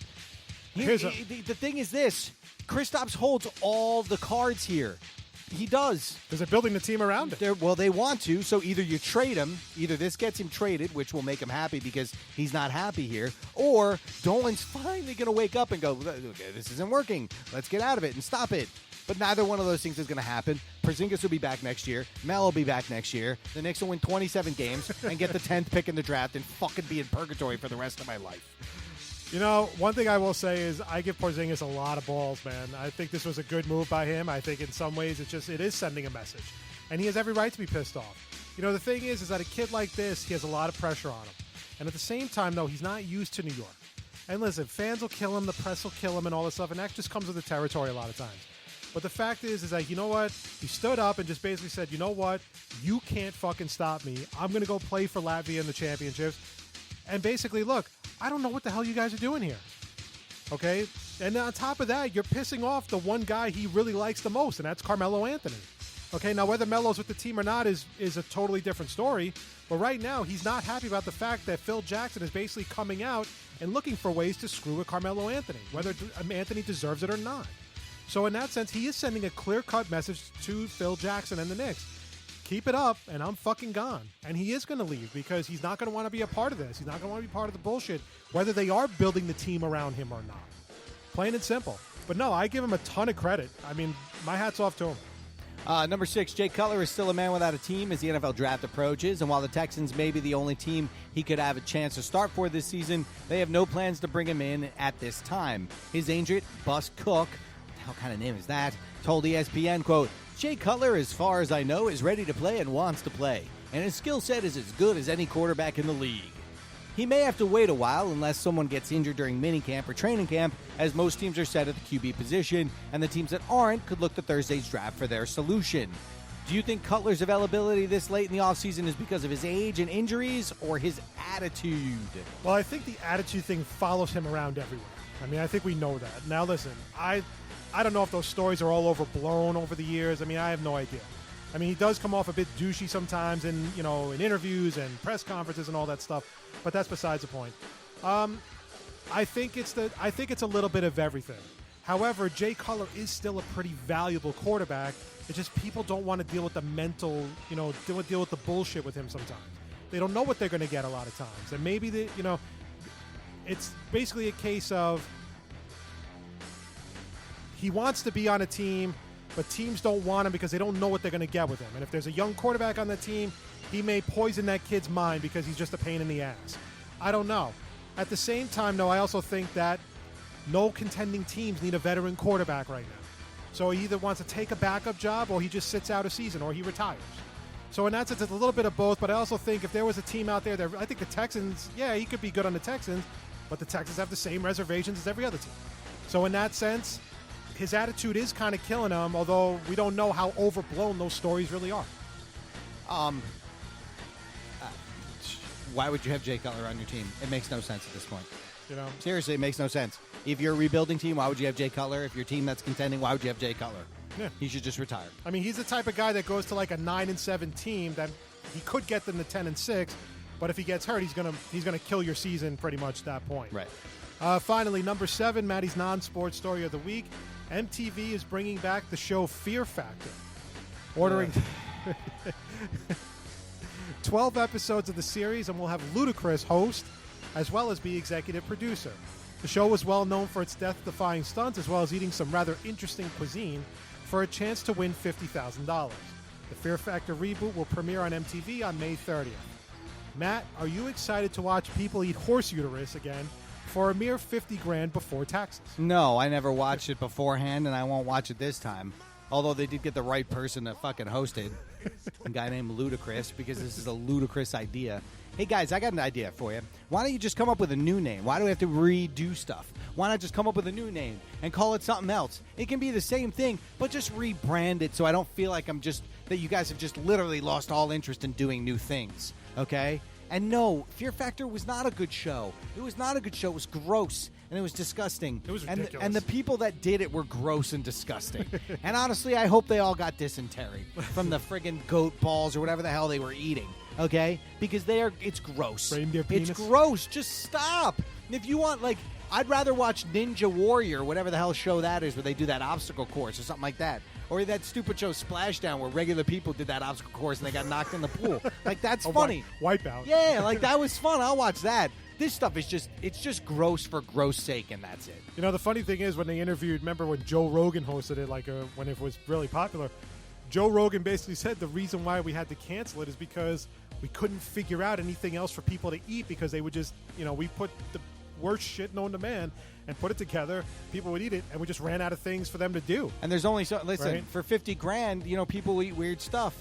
The thing is this. Kristaps holds all the cards here. He does. Because they're building the team around it. They want to, so either you trade him, either this gets him traded, which will make him happy because he's not happy here, or Dolan's finally going to wake up and go, okay, this isn't working. Let's get out of it and stop it. But neither one of those things is going to happen. Porzingis will be back next year. Melo will be back next year. The Knicks will win 27 games and get the 10th pick in the draft and fucking be in purgatory for the rest of my life. One thing I will say is I give Porzingis a lot of balls, man. I think this was a good move by him. I think in some ways it is sending a message. And he has every right to be pissed off. The thing is that a kid like this, he has a lot of pressure on him. And at the same time, though, he's not used to New York. And listen, fans will kill him, the press will kill him and all this stuff, and that just comes with the territory a lot of times. But the fact is that, you know what? He stood up and just basically said, you know what? You can't fucking stop me. I'm going to go play for Latvia in the championships. And basically, look, I don't know what the hell you guys are doing here. Okay? And on top of that, you're pissing off the one guy he really likes the most, and that's Carmelo Anthony. Okay, now whether Melo's with the team or not is a totally different story. But right now, he's not happy about the fact that Phil Jackson is basically coming out and looking for ways to screw with Carmelo Anthony, whether Anthony deserves it or not. So in that sense, he is sending a clear-cut message to Phil Jackson and the Knicks. Keep it up, and I'm fucking gone. And he is going to leave because he's not going to want to be a part of this. He's not going to want to be part of the bullshit, whether they are building the team around him or not. Plain and simple. But no, I give him a ton of credit. My hat's off to him. Number 6, Jay Cutler is still a man without a team as the NFL draft approaches, and while the Texans may be the only team he could have a chance to start for this season, they have no plans to bring him in at this time. His agent, Bus Cook, what the hell kind of name is that, told ESPN, quote, Jay Cutler, as far as I know, is ready to play and wants to play, and his skill set is as good as any quarterback in the league. He may have to wait a while unless someone gets injured during minicamp or training camp, as most teams are set at the QB position, and the teams that aren't could look to Thursday's draft for their solution. Do you think Cutler's availability this late in the offseason is because of his age and injuries or his attitude? Well, I think the attitude thing follows him around everywhere. I think we know that. Now, listen, I don't know if those stories are all overblown over the years. I have no idea. I mean, he does come off a bit douchey sometimes in interviews and press conferences and all that stuff, but that's besides the point. I think it's a little bit of everything. However, Jay Cutler is still a pretty valuable quarterback. It's just people don't want to deal with the mental, deal with the bullshit with him sometimes. They don't know what they're going to get a lot of times. And maybe it's basically a case of he wants to be on a team, but teams don't want him because they don't know what they're going to get with him. And if there's a young quarterback on the team, he may poison that kid's mind because he's just a pain in the ass. I don't know. At the same time, though, I also think that no contending teams need a veteran quarterback right now. So he either wants to take a backup job or he just sits out a season or he retires. So in that sense, it's a little bit of both, but I also think if there was a team out there that I think the Texans, he could be good on the Texans, but the Texans have the same reservations as every other team. So in that sense, his attitude is kind of killing him, although we don't know how overblown those stories really are. Why would you have Jay Cutler on your team? It makes no sense at this point. Seriously, it makes no sense. If you're a rebuilding team, why would you have Jay Cutler? If you're a team that's contending, why would you have Jay Cutler? Yeah. He should just retire. I mean, he's the type of guy that goes to like a 9-7 team that he could get them to 10-6, but if he gets hurt, he's gonna kill your season pretty much at that point. Right. Finally, number 7, Maddie's non-sports story of the week. MTV is bringing back the show Fear Factor. Ordering 12 episodes of the series, and we'll have Ludacris host, as well as be executive producer. The show was well known for its death-defying stunts, as well as eating some rather interesting cuisine for a chance to win $50,000. The Fear Factor reboot will premiere on MTV on May 30th. Matt, are you excited to watch people eat horse uterus again for a mere $50,000 before taxes? No, I never watched it beforehand, and I won't watch it this time. Although they did get the right person to fucking host it, a guy named Ludacris, because this is a ludicrous idea. Hey, guys, I got an idea for you. Why don't you just come up with a new name? Why do we have to redo stuff? Why not just come up with a new name and call it something else? It can be the same thing, but just rebrand it so I don't feel like that you guys have just literally lost all interest in doing new things, okay? And no, Fear Factor was not a good show. It was not a good show. It was gross, and it was disgusting. It was ridiculous. And the people that did it were gross and disgusting. And honestly, I hope they all got dysentery from the friggin' goat balls or whatever the hell they were eating, okay? Because it's gross. Reindeer penis? It's gross. Just stop. And if you want, I'd rather watch Ninja Warrior, whatever the hell show that is, where they do that obstacle course or something like that. Or that stupid show Splashdown, where regular people did that obstacle course and they got knocked in the pool. That's funny. Wipeout. Yeah, that was fun. I'll watch that. This stuff is just gross for gross sake, and that's it. The funny thing is when they interviewed, remember when Joe Rogan hosted it, when it was really popular, Joe Rogan basically said the reason why we had to cancel it is because we couldn't figure out anything else for people to eat because they would just, we put the worst shit known to man and put it together, people would eat it, and we just ran out of things for them to do. And there's only Right? for $50,000, people eat weird stuff.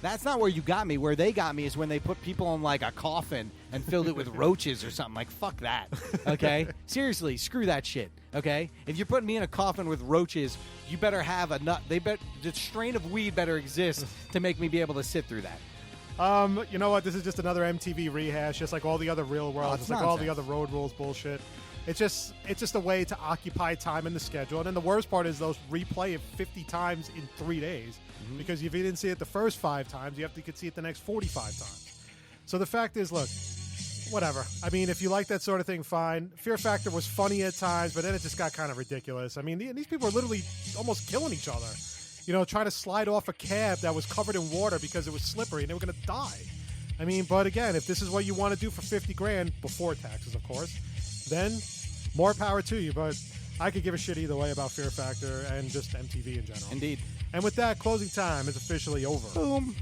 That's not where you got me. Where they got me is when they put people in a coffin and filled it with roaches or something. Fuck that. Okay? Seriously, screw that shit. Okay? If you're putting me in a coffin with roaches, you better have a nut. The strain of weed better exist to make me be able to sit through that. You know what? This is just another MTV rehash, just like all the other Real World. It's like all the other Road Rules bullshit. It's just a way to occupy time in the schedule. And then the worst part is those replay it 50 times in 3 days. Mm-hmm. Because if you didn't see it the first 5 times, you could see it the next 45 times. So the fact is, look, whatever. I mean, if you like that sort of thing, fine. Fear Factor was funny at times, but then it just got kind of ridiculous. I mean, these people are literally almost killing each other. Trying to slide off a cab that was covered in water because it was slippery and they were going to die. I mean, but again, if this is what you want to do for $50,000 before taxes, of course, then more power to you. But I could give a shit either way about Fear Factor and just MTV in general. Indeed. And with that, closing time is officially over. Boom.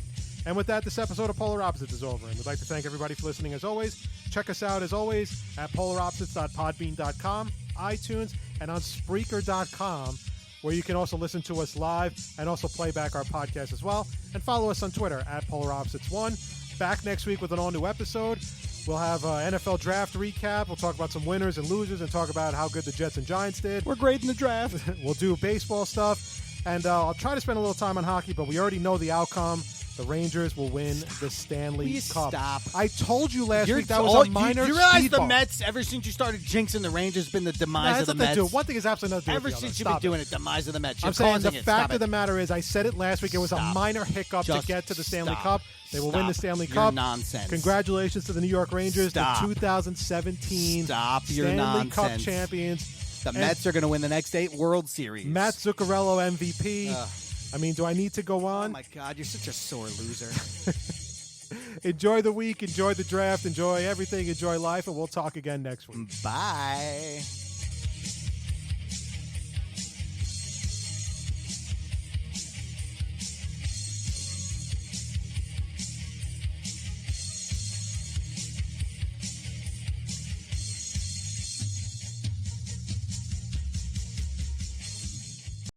And with that, this episode of Polar Opposites is over. And we'd like to thank everybody for listening as always. Check us out as always at polaropposites.podbean.com, iTunes, and on Spreaker.com, where you can also listen to us live and also play back our podcast as well. And follow us on Twitter at PolarOpposites1. Back next week with an all-new episode. We'll have NFL draft recap. We'll talk about some winners and losers and talk about how good the Jets and Giants did. We're great in the draft. We'll do baseball stuff. And I'll try to spend a little time on hockey, but we already know the outcome. The Rangers will win the Stanley Please Cup. stop. I told you last You're week that was all- a minor You realize speed the bump. Mets, ever since you started jinxing the Rangers, been the Nah, demise that's of the nothing to Mets. do. One thing is absolutely nothing to do Ever with the other. since you've been Stop doing it, demise of the Mets. You're I'm saying the causing it. fact Stop of it. the matter is, I said it last week. It was a Stop. minor hiccup to Just get to the Stanley stop. Cup. They will win the Stop Stanley your Cup. nonsense. Congratulations to the New York Rangers, Stop. the 2017 Stop your Stanley Cup nonsense. champions. The And Mets are going to win the next 8 World Series. Matt Zuccarello MVP. Ugh. I mean, do I need to go Oh on? my God, you're such a sore loser. Enjoy the week, enjoy the draft, enjoy everything, enjoy life, and we'll talk again next week. Bye.